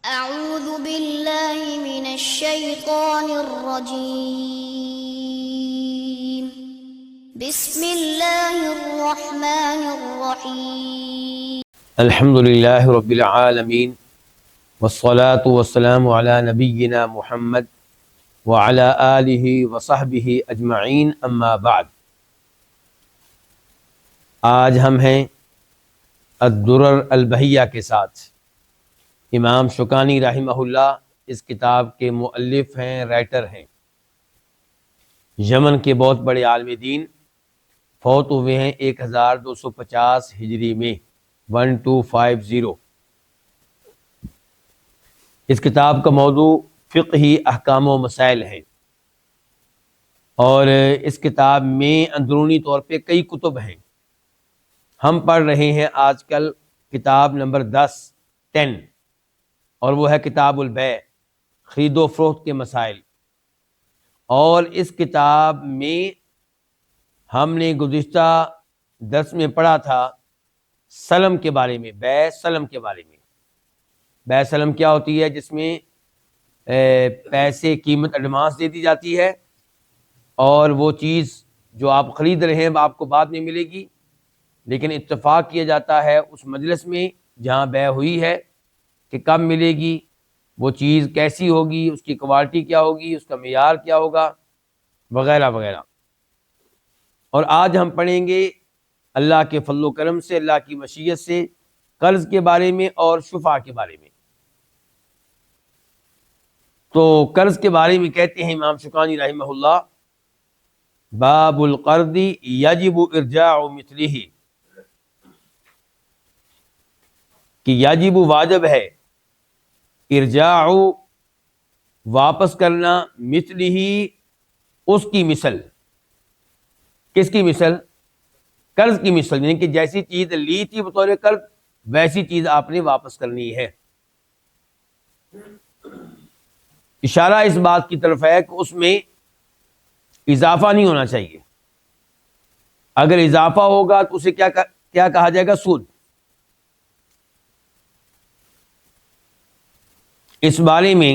أعوذ بالله من الشيطان الرجيم بسم الله الرحمن الرحيم الحمد للہ رب العالمین والصلاة والسلام علی نبینا محمد وعلی آلہ وصحبہ اجمعین، اما بعد۔ آج ہم ہیں الدرر البہیہ کے ساتھ۔ امام شوکانی رحمہ اللہ اس کتاب کے مؤلف ہیں، رائٹر ہیں۔ یمن کے بہت بڑے عالم دین، فوت ہوئے ہیں 1250 ہجری میں، 1250۔ اس کتاب کا موضوع فقہی احکام و مسائل ہیں، اور اس کتاب میں اندرونی طور پہ کئی کتب ہیں۔ ہم پڑھ رہے ہیں آج کل کتاب نمبر 10 اور وہ ہے کتاب البیع، خرید و فروخت کے مسائل۔ اور اس کتاب میں ہم نے گزشتہ درس میں پڑھا تھا سلم کے بارے میں، بیع سلم کے بارے میں۔ بیع سلم کیا ہوتی ہے؟ جس میں پیسے قیمت ایڈوانس دے دی جاتی ہے، اور وہ چیز جو آپ خرید رہے ہیں وہ آپ کو بعد میں ملے گی، لیکن اتفاق کیا جاتا ہے اس مجلس میں جہاں بیع ہوئی ہے کہ کب ملے گی، وہ چیز کیسی ہوگی، اس کی کوالٹی کیا ہوگی، اس کا معیار کیا ہوگا، وغیرہ وغیرہ۔ اور آج ہم پڑھیں گے اللہ کے فضل و کرم سے، اللہ کی مشیت سے، قرض کے بارے میں اور شفع کے بارے میں۔ تو قرض کے بارے میں کہتے ہیں امام شوکانی رحمہ اللہ، باب القرض یجب ارجاع مثلہ، کہ یجب واجب ہے، ارجاع واپس کرنا، مثلہ اس کی مثل۔ کس کی مثل؟ قرض کی مثل، یعنی کہ جیسی چیز لی تھی بطور قرض ویسی چیز آپ نے واپس کرنی ہے۔ اشارہ اس بات کی طرف ہے کہ اس میں اضافہ نہیں ہونا چاہیے۔ اگر اضافہ ہوگا تو اسے کیا کہا جائے گا؟ سود۔ اس بارے میں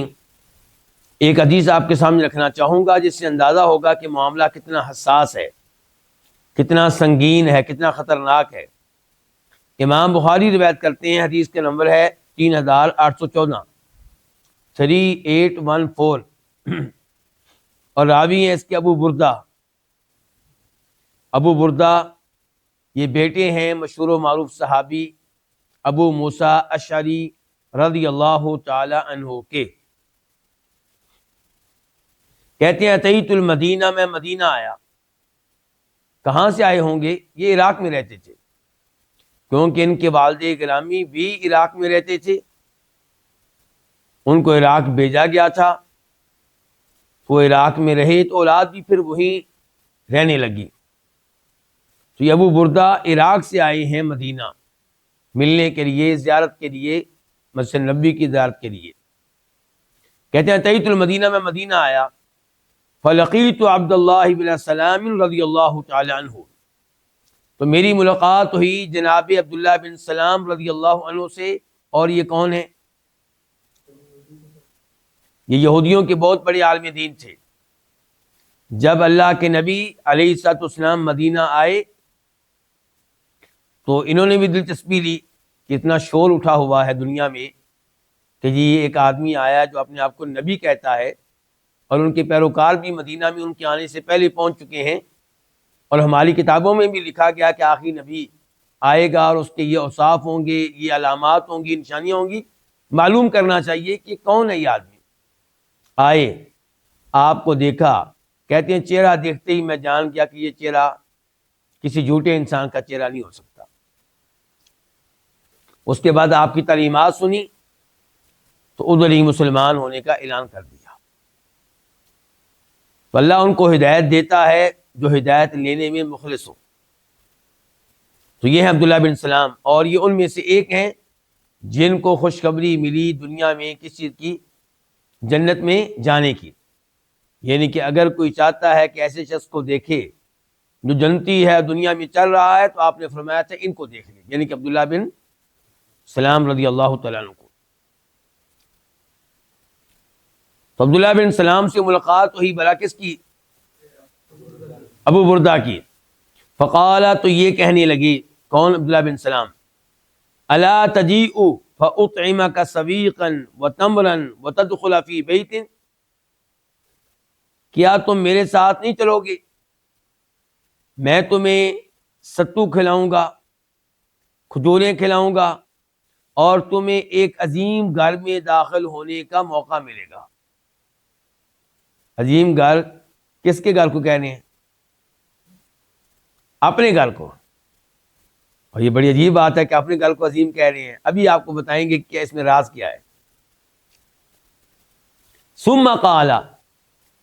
ایک حدیث آپ کے سامنے رکھنا چاہوں گا، جس سے اندازہ ہوگا کہ معاملہ کتنا حساس ہے، کتنا سنگین ہے، کتنا خطرناک ہے۔ امام بخاری روایت کرتے ہیں، حدیث کا نمبر ہے 3814، 3814، اور راوی ہیں اس کے ابو بردہ۔ ابو بردہ یہ بیٹے ہیں مشہور و معروف صحابی ابو موسیٰ اشعری رضی اللہ تعالی عنہ کے۔ کہتے ہیں اتیت المدینہ، میں مدینہ آیا۔ کہاں سے آئے ہوں گے؟ یہ عراق میں رہتے تھے، کیونکہ ان کے والد گرامی بھی عراق میں رہتے تھے، ان کو عراق بھیجا گیا تھا، وہ عراق میں رہے تو اولاد بھی پھر وہیں رہنے لگی۔ تو یہ ابو بردہ عراق سے آئے ہیں مدینہ ملنے کے لیے، زیارت کے لیے، مسجد نبوی کی زیارت کے لیے۔ کہتے ہیں اتیت المدینہ، میں مدینہ آیا، فلقیت عبد اللہ بن سلام رضی اللہ تعالی عنہ، تو میری ملاقات ہوئی جناب عبداللہ بن سلام رضی اللہ عنہ سے۔ اور یہ کون ہیں؟ یہ یہودیوں کے بہت بڑے عالم دین تھے۔ جب اللہ کے نبی علیہ الصلوۃ والسلام مدینہ آئے تو انہوں نے بھی دلچسپی لی کہ اتنا شور اٹھا ہوا ہے دنیا میں کہ جی ایک آدمی آیا جو اپنے آپ کو نبی کہتا ہے، اور ان کے پیروکار بھی مدینہ میں ان کے آنے سے پہلے پہنچ چکے ہیں، اور ہماری کتابوں میں بھی لکھا گیا کہ آخری نبی آئے گا اور اس کے یہ اوصاف ہوں گے، یہ علامات ہوں گی، نشانیاں ہوں گی۔ معلوم کرنا چاہیے کہ کون ہے یہ آدمی۔ آئے، آپ کو دیکھا، کہتے ہیں چہرہ دیکھتے ہی میں جان گیا کہ یہ چہرہ کسی جھوٹے انسان کا چہرہ نہیں ہو سکتا۔ اس کے بعد آپ کی تعلیمات سنی تو ادھر ہی مسلمان ہونے کا اعلان کر دیا۔ تو اللہ ان کو ہدایت دیتا ہے جو ہدایت لینے میں مخلص ہو۔ تو یہ ہیں عبداللہ بن سلام، اور یہ ان میں سے ایک ہیں جن کو خوشخبری ملی دنیا میں کسی کی جنت میں جانے کی۔ یعنی کہ اگر کوئی چاہتا ہے کہ ایسے شخص کو دیکھے جو جنتی ہے، دنیا میں چل رہا ہے، تو آپ نے فرمایا تھا ان کو دیکھ لیں، یعنی کہ عبداللہ بن سلام رضی اللہ تعالیٰ عنہ کو۔ تو عبداللہ بن سلام سے ملاقات ہوئی بلا کس کی؟ ابو بردہ کی. فقالا تو یہ کہنے لگے کون؟ عبداللہ بن سلام. الا تجیء فاطعمک سویقا وتمرا وتدخل فی بیت، کیا تم میرے ساتھ نہیں چلو گے؟ میں تمہیں ستو کھلاؤں گا، کھجوریں کھلاؤں گا، اور تمہیں ایک عظیم گھر میں داخل ہونے کا موقع ملے گا. عظیم گھر کس کے گھر کو کہہ رہے ہیں؟ اپنے گھر کو. اور یہ بڑی عجیب بات ہے کہ اپنے گھر کو عظیم کہہ رہے ہیں. ابھی آپ کو بتائیں گے کہ اس میں راز کیا ہے. ثم قال،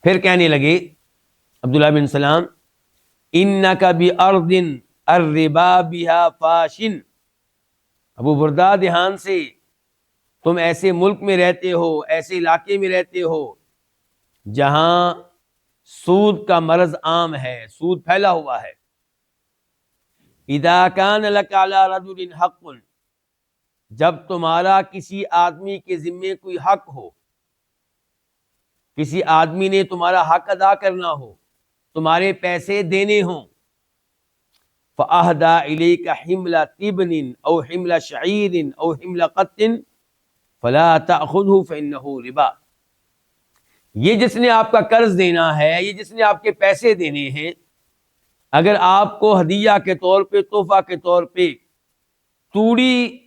پھر کہنے لگے عبداللہ بن سلام، انک بارض الربا بها فاشن، ابو بردہ دھیان سے، تم ایسے ملک میں رہتے ہو، ایسے علاقے میں رہتے ہو جہاں سود کا مرض عام ہے، سود پھیلا ہوا ہے. اذا کان لک علی رجل حق، جب تمہارا کسی آدمی کے ذمے کوئی حق ہو، کسی آدمی نے تمہارا حق ادا کرنا ہو، تمہارے پیسے دینے ہوں، فأہدى إلیک حمل تبن او حمل شعیر او حمل قط فلا تأخذه فإنه ربا. یہ جس نے آپ کا قرض دینا ہے، یہ جس نے آپ کے پیسے دینے ہیں، اگر آپ کو ہدیہ کے طور پہ، تحفہ کے طور پہ توڑی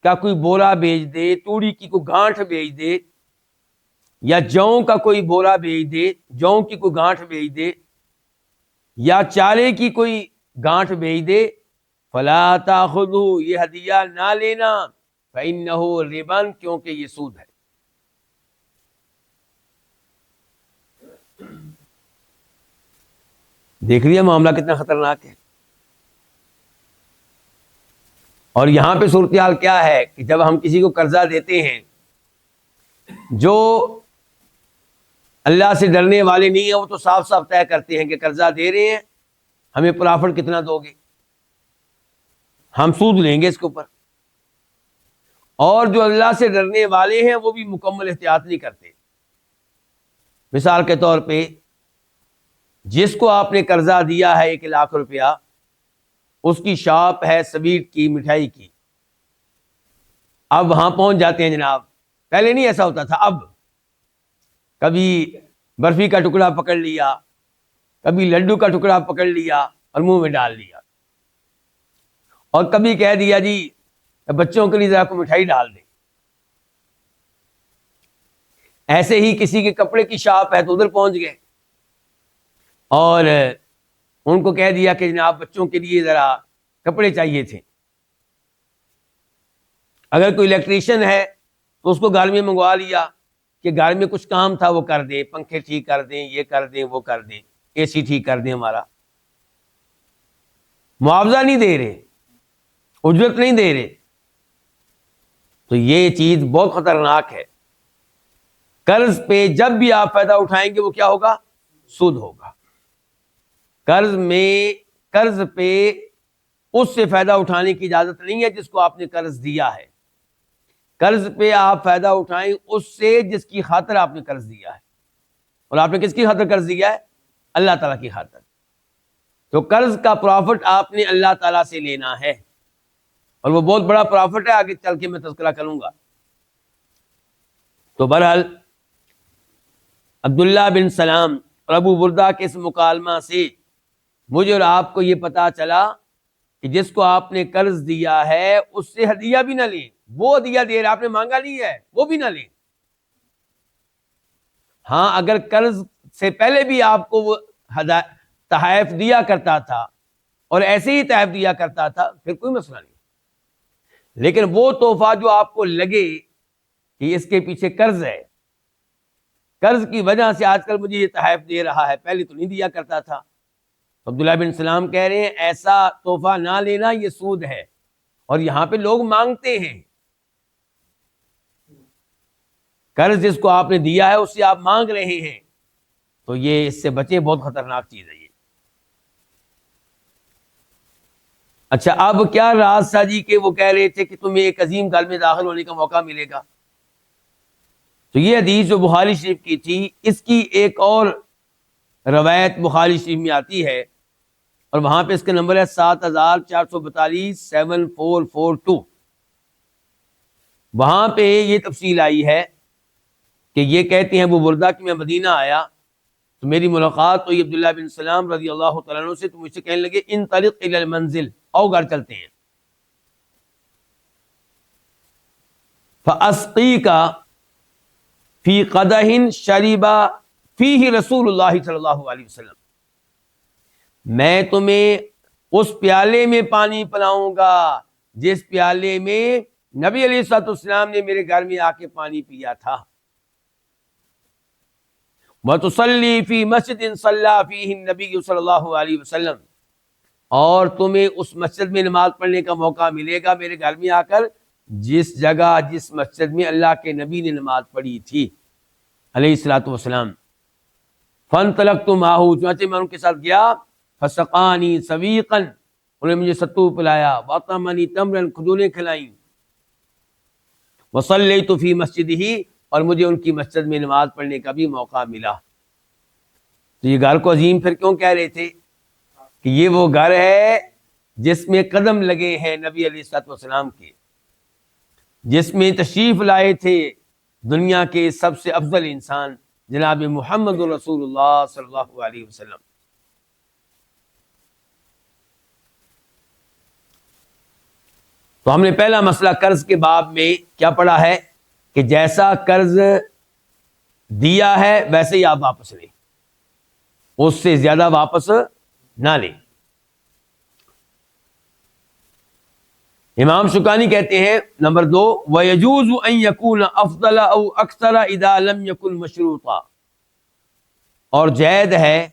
کا کوئی بولا بھیج دے، توڑی کی کوئی گانٹھ بھیج دے، یا جوں کا کوئی بولا بھیج دے، جوں کی کوئی گانٹھ بھیج دے، یا چارے کی کوئی گانٹھ بھیج دے، فلا تاخذوا، یہ ہدیہ نہ لینا، فإنہ ربا، کیونکہ یہ سود ہے. دیکھ لیا معاملہ کتنا خطرناک ہے. اور یہاں پہ صورتحال کیا ہے کہ جب ہم کسی کو قرضہ دیتے ہیں جو اللہ سے ڈرنے والے نہیں ہیں، وہ تو صاف صاف طے کرتے ہیں کہ قرضہ دے رہے ہیں، ہمیں پرافٹ کتنا دو گے، ہم سود لیں گے اس کے اوپر. اور جو اللہ سے ڈرنے والے ہیں وہ بھی مکمل احتیاط نہیں کرتے. مثال کے طور پہ جس کو آپ نے قرضہ دیا ہے 1,00,000 روپیہ، اس کی شاپ ہے سویٹ کی، مٹھائی کی. اب وہاں پہنچ جاتے ہیں جناب. پہلے نہیں ایسا ہوتا تھا، اب کبھی برفی کا ٹکڑا پکڑ لیا، کبھی لڈو کا ٹکڑا پکڑ لیا اور منہ میں ڈال لیا، اور کبھی کہہ دیا جی بچوں کے لیے ذرا کو مٹھائی ڈال دیں. ایسے ہی کسی کے کپڑے کی شاپ ہے تو ادھر پہنچ گئے اور ان کو کہہ دیا کہ جناب بچوں کے لیے ذرا کپڑے چاہیے تھے. اگر کوئی الیکٹریشین ہے تو اس کو گھر میں منگوا لیا کہ گھر میں کچھ کام تھا وہ کر دیں، پنکھے ٹھیک کر دیں، یہ کر دیں، وہ کر دیں، اے سی ٹھیک کر دیں. ہمارا معاوضہ نہیں دے رہے، اجرت نہیں دے رہے. تو یہ چیز بہت خطرناک ہے. قرض پہ جب بھی آپ فائدہ اٹھائیں گے وہ کیا ہوگا؟ سود ہوگا. قرض پہ اس سے فائدہ اٹھانے کی اجازت نہیں ہے جس کو آپ نے قرض دیا ہے. قرض پہ آپ فائدہ اٹھائیں اس سے جس کی خاطر آپ نے قرض دیا ہے. اور آپ نے کس کی خاطر قرض دیا ہے؟ اللہ تعالیٰ کی خاطر. تو قرض کا پرافٹ آپ نے اللہ تعالیٰ سے لینا ہے، اور وہ بہت بڑا پرافٹ ہے، آگے چل کے میں تذکرہ کروں گا. تو بہرحال عبداللہ بن سلام اور ابو بردہ کے اس مکالمہ سے مجھے اور آپ کو یہ پتا چلا کہ جس کو آپ نے قرض دیا ہے اس سے ہدیہ بھی نہ لیں. وہ ہدیہ دے رہا، آپ نے مانگا نہیں ہے، وہ بھی نہ لیں. ہاں اگر قرض سے پہلے بھی آپ کو وہ تحائف دیا کرتا تھا اور ایسے ہی تحائف دیا کرتا تھا پھر کوئی مسئلہ نہیں. لیکن وہ تحفہ جو آپ کو لگے کہ اس کے پیچھے قرض ہے، قرض کی وجہ سے آج کل مجھے یہ تحائف دے رہا ہے، پہلے تو نہیں دیا کرتا تھا. عبداللہ بن سلام کہہ رہے ہیں ایسا تحفہ نہ لینا، یہ سود ہے. اور یہاں پہ لوگ مانگتے ہیں، قرض جس کو آپ نے دیا ہے اس سے آپ مانگ رہے ہیں، تو یہ اس سے بچیں، بہت خطرناک چیز ہے یہ. اچھا اب کیا راز تھا جی کہ وہ کہہ رہے تھے کہ تمہیں ایک عظیم گھر میں داخل ہونے کا موقع ملے گا؟ تو یہ حدیث جو بخاری شریف کی تھی، اس کی ایک اور روایت بخاری شریف میں آتی ہے، اور وہاں پہ اس کا نمبر ہے 7442 7442۔ وہاں پہ یہ تفصیل آئی ہے کہ یہ کہتے ہیں ابو بردہ کہ میں مدینہ آیا تو میری ملاقات ہوئی عبداللہ بن سلام رضی اللہ تعالیٰ عنہ سے، تو مجھ سے کہنے لگے انطلق الی المنزل، آؤ گھر چلتے ہیں، فاسقیک فی قدح شرب فیہ رسول اللہ صلی اللہ علیہ وسلم، میں تمہیں اس پیالے میں پانی پلاؤں گا جس پیالے میں نبی علیہ الصلوۃ والسلام نے میرے گھر میں آ کے پانی پیا تھا، وتصلی فی مسجد صلی فیہ النبی صلی اللہ علیہ وسلم، اور تمہیں اس مسجد میں نماز پڑھنے کا موقع ملے گا میرے گھر میں آ کر جس جگہ جس مسجد میں اللہ کے نبی نے نماز پڑھی تھی علیہ الصلوۃ والسلام۔ فانطلقت معہ، چنانچہ میں ان کے ساتھ گیا، فسقانی سویقا، انہوں نے مجھے ستو پلایا، واطعمنی تمرا، کھجوریں کھلائیں، وصلیت فی مسجدہ، اور مجھے ان کی مسجد میں نماز پڑھنے کا بھی موقع ملا۔ تو یہ گھر کو عظیم پھر کیوں کہہ رہے تھے کہ یہ وہ گھر ہے جس میں قدم لگے ہیں نبی علیہ الصلوۃ والسلام کے، جس میں تشریف لائے تھے دنیا کے سب سے افضل انسان جناب محمد رسول اللہ صلی اللہ علیہ وسلم۔ تو ہم نے پہلا مسئلہ قرض کے باب میں کیا پڑھا ہے کہ جیسا قرض دیا ہے ویسے ہی آپ واپس لیں، اس سے زیادہ واپس نہ لیں۔ امام شوکانی کہتے ہیں نمبر 2، وَيَجُوزُ أَن يَكُونَ أَفْضَلَ أَوْ أَكْثَرَ إِذَا لَمْ يَكُنْ مَشْرُوطًا، اور جائز ہے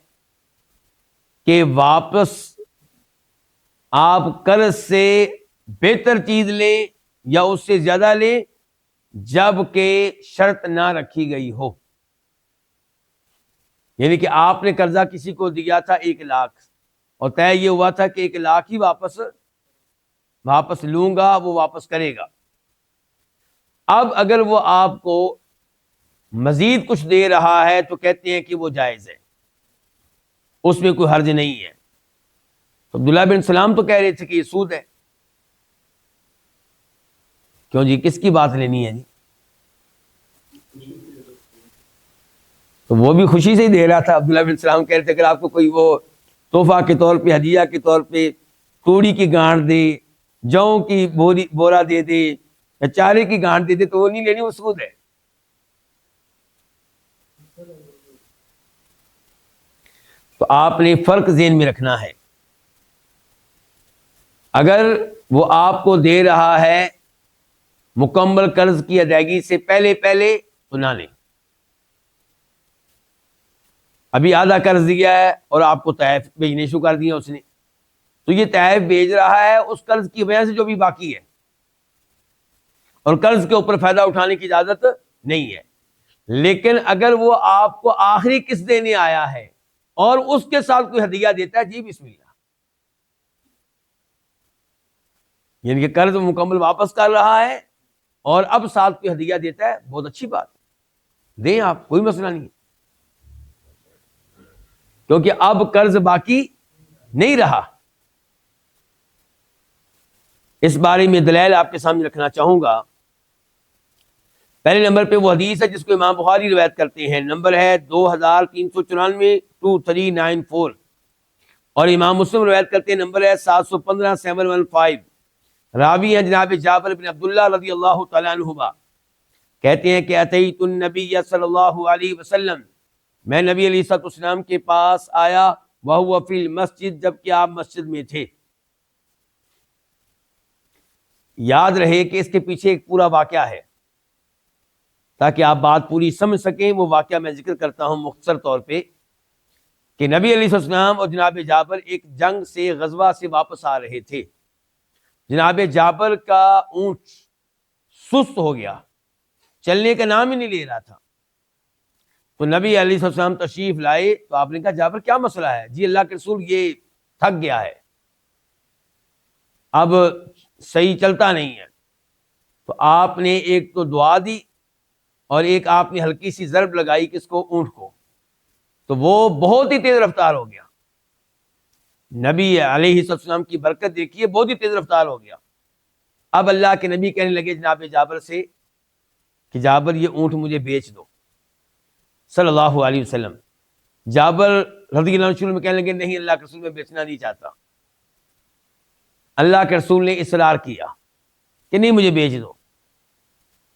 کہ واپس آپ قرض سے بہتر چیز لیں یا اس سے زیادہ لیں جب کہ شرط نہ رکھی گئی ہو، یعنی کہ آپ نے قرضہ کسی کو دیا تھا 1 لاکھ اور طے یہ ہوا تھا کہ 1 لاکھ ہی واپس لوں گا، وہ واپس کرے گا۔ اب اگر وہ آپ کو مزید کچھ دے رہا ہے تو کہتے ہیں کہ وہ جائز ہے، اس میں کوئی حرج نہیں ہے۔ تو عبداللہ بن سلام تو کہہ رہے تھے کہ یہ سود ہے، کیوں جی کس کی بات لینی ہے جی؟ تو وہ بھی خوشی سے ہی دے رہا تھا۔ عبداللہ بن سلام کہہ رہے تھے اگر آپ کو کوئی وہ تحفہ کے طور پہ، ہدیہ کے طور پہ توڑی کی گانٹ دے، جوں کی بورا دے دے یا چارے کی گانٹ دے دے تو وہ نہیں لینی، وہ سود ہے۔ تو آپ نے فرق ذہن میں رکھنا ہے، اگر وہ آپ کو دے رہا ہے مکمل قرض کی ادائیگی سے پہلے تو نہ لیں۔ ابھی آدھا قرض دیا ہے اور آپ کو تحائف بھیجنے شروع کر دیا اس نے، تو یہ تحائف بھیج رہا ہے اس قرض کی وجہ سے جو بھی باقی ہے، اور قرض کے اوپر فائدہ اٹھانے کی اجازت نہیں ہے۔ لیکن اگر وہ آپ کو آخری قسط دینے آیا ہے اور اس کے ساتھ کوئی ہدیہ دیتا ہے، جی بسم اللہ، یعنی کہ قرض مکمل واپس کر رہا ہے اور اب ساتھ کوئی ہدیہ دیتا ہے، بہت اچھی بات، دیں آپ، کوئی مسئلہ نہیں، کیونکہ اب قرض باقی نہیں رہا۔ اس بارے میں دلائل آپ کے سامنے رکھنا چاہوں گا۔ پہلے نمبر پہ وہ حدیث ہے جس کو امام بخاری روایت کرتے ہیں، نمبر ہے 2394 2394، اور امام مسلم روایت کرتے ہیں، نمبر ہے 715 715۔ راوی ہیں جناب جابر بن عبداللہ رضی اللہ تعالیٰ عنہما، کہتے ہیں کہ اتیت النبی صلی اللہ علیہ وسلم، میں نبی علیہ الصلوۃ والسلام کے پاس آیا، وہو فی المسجد، جبکہ آپ مسجد میں تھے۔ یاد رہے کہ اس کے پیچھے ایک پورا واقعہ ہے تاکہ آپ بات پوری سمجھ سکیں۔ وہ واقعہ میں ذکر کرتا ہوں مختصر طور پہ کہ نبی علیہ السلام اور جناب جابر ایک جنگ سے، غزوہ سے واپس آ رہے تھے۔ جناب جابر کا اونٹ سست ہو گیا، چلنے کا نام ہی نہیں لے رہا تھا، تو نبی علیہ السلام تشریف لائے تو آپ نے کہا جابر کیا مسئلہ ہے؟ جی اللہ کے رسول یہ تھک گیا ہے، اب صحیح چلتا نہیں ہے۔ تو آپ نے ایک تو دعا دی اور ایک آپ نے ہلکی سی ضرب لگائی کس کو؟ اونٹ کو، تو وہ بہت ہی تیز رفتار ہو گیا. نبی علیہ السلام کی برکت دیکھیے، بہت ہی تیز رفتار ہو گیا. اب اللہ کے نبی کہنے لگے جناب جابر سے کہ جابر یہ اونٹ مجھے بیچ دو صلی اللہ علیہ وسلم. جابر رضی اللہ عنہ شروع میں کہنے لگے نہیں اللہ کے رسول میں بیچنا نہیں چاہتا. اللہ کے رسول نے اصرار کیا کہ نہیں مجھے بیچ دو.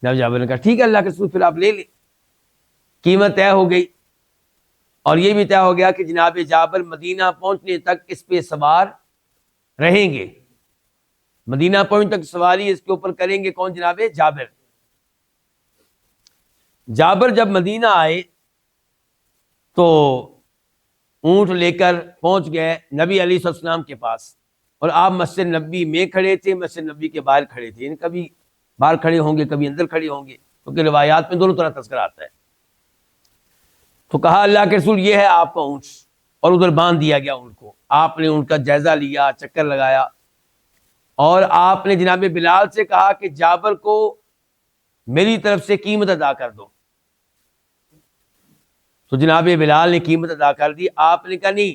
جب جابر نے کہا ٹھیک ہے اللہ کے رسول پھر آپ لے لیں. قیمت طے ہو گئی اور یہ بھی طے ہو گیا کہ جناب جابر مدینہ پہنچنے تک اس پہ سوار رہیں گے. مدینہ پہنچنے تک سواری اس کے اوپر کریں گے کون؟ جناب جابر. جابر جب مدینہ آئے تو اونٹ لے کر پہنچ گئے نبی علیہ السلام کے پاس، اور آپ مسجد نبی میں کھڑے تھے، مسجد نبی کے باہر کھڑے تھے. یعنی کبھی باہر کھڑے ہوں گے کبھی اندر کھڑے ہوں گے، کیونکہ روایات میں دونوں طرح تذکرہ آتا ہے. تو کہا اللہ کے رسول یہ ہے آپ کا اونٹ، اور ادھر باندھ دیا گیا اونٹ کو. آپ نے اونٹ کا جائزہ لیا، چکر لگایا، اور آپ نے جناب بلال سے کہا کہ جابر کو میری طرف سے قیمت ادا کر دو. تو جناب بلال نے قیمت ادا کر دی. آپ نے کہا نہیں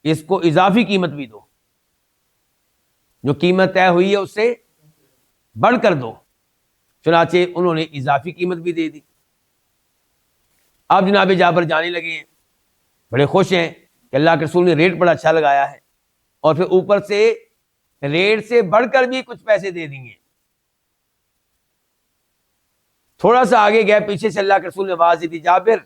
اس کو اضافی قیمت بھی دو، جو قیمت طے ہوئی ہے اس سے بڑھ کر دو. چنانچہ انہوں نے اضافی قیمت بھی دے دی. اب جناب جابر جانے لگے ہیں، بڑے خوش ہیں کہ اللہ کے رسول نے ریٹ بڑا اچھا لگایا ہے، اور پھر اوپر سے ریٹ سے بڑھ کر بھی کچھ پیسے دے دیں گے. تھوڑا سا آگے گئے، پیچھے سے اللہ کے رسول نے آواز دی جابر.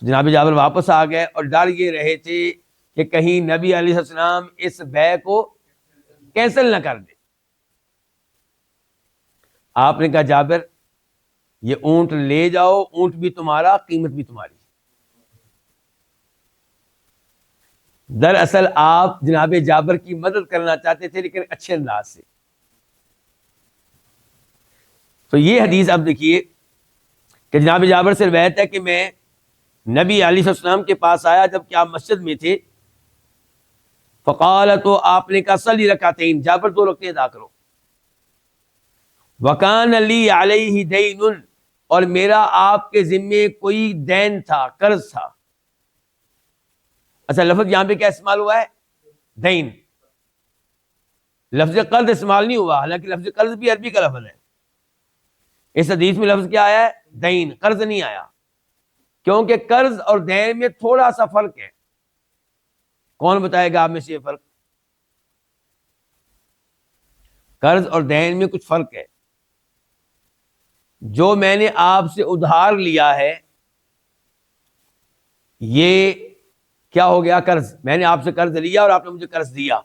تو جناب جابر واپس آ گئے اور ڈر یہ رہے تھے کہ کہیں نبی علیہ السلام اس بیع کو کینسل نہ کر دے. آپ نے کہا جابر یہ اونٹ لے جاؤ، اونٹ بھی تمہارا، قیمت بھی تمہاری. دراصل آپ جناب جابر کی مدد کرنا چاہتے تھے لیکن اچھے انداز سے. تو یہ حدیث اب دیکھیے کہ جناب جابر سے روایت ہے کہ میں نبی علیہ السلام کے پاس آیا جب کہ آپ مسجد میں تھے. فقال، تو آپ نے کہا صلی رکعتین، جابر 2 رکعتیں ادا کرو. وکان لی علیہ دین، اور میرا آپ کے ذمے کوئی دین تھا، قرض تھا. اچھا لفظ یہاں پہ کیا استعمال ہوا ہے؟ دین. لفظ قرض استعمال نہیں ہوا، حالانکہ لفظ قرض بھی عربی کا لفظ ہے. اس حدیث میں لفظ کیا آیا ہے؟ دین. قرض نہیں آیا، کیونکہ قرض اور دین میں تھوڑا سا فرق ہے. کون بتائے گا آپ میں سے یہ فرق؟ قرض اور دین میں کچھ فرق ہے. جو میں نے آپ سے ادھار لیا ہے یہ کیا ہو گیا؟ قرض. میں نے آپ سے قرض لیا اور آپ نے مجھے قرض دیا،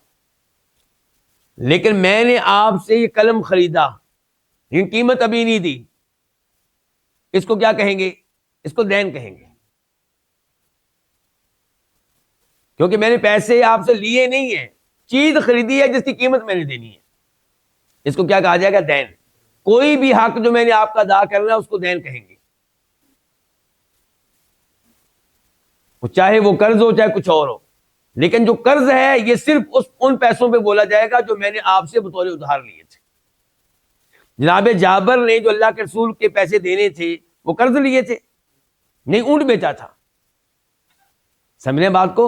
لیکن میں نے آپ سے یہ قلم خریدا لیکن قیمت ابھی نہیں دی. اس کو کیا کہیں گے؟ اس کو دین کہیں گے، کیونکہ میں نے پیسے آپ سے لیے نہیں ہیں، چیز خریدی ہے جس کی قیمت میں نے دینی ہے. اس کو کیا کہا جائے گا؟ دین. کوئی بھی حق جو میں نے آپ کا ادا کرنا ہے اس کو دین کہیں گے، چاہے وہ قرض ہو چاہے کچھ اور ہو. لیکن جو قرض ہے یہ صرف ان پیسوں پہ بولا جائے گا جو میں نے آپ سے بطور ادھار لیے تھے. جناب جابر نے جو اللہ کے رسول کے پیسے دینے تھے وہ قرض لیے تھے، نہیں اونٹ بیچا تھا. سمجھیں بات کو؟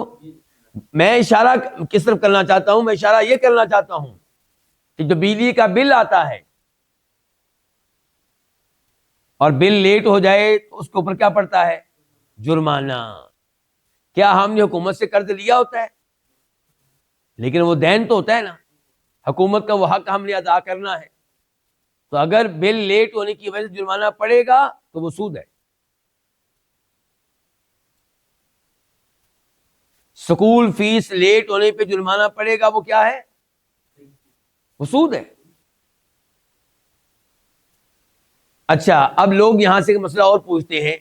میں اشارہ کس طرف کرنا چاہتا ہوں؟ میں اشارہ یہ کرنا چاہتا ہوں کہ جو بجلی کا بل آتا ہے اور بل لیٹ ہو جائے تو اس کے اوپر کیا پڑتا ہے؟ جرمانہ. کیا ہم نے حکومت سے قرض لیا ہوتا ہے؟ لیکن وہ دین تو ہوتا ہے نا، حکومت کا وہ حق ہم نے ادا کرنا ہے. تو اگر بل لیٹ ہونے کی وجہ سے جرمانہ پڑے گا تو وہ سود ہے. سکول فیس لیٹ ہونے پہ جرمانہ پڑے گا، وہ کیا ہے؟ وہ سود ہے. اچھا اب لوگ یہاں سے مسئلہ اور پوچھتے ہیں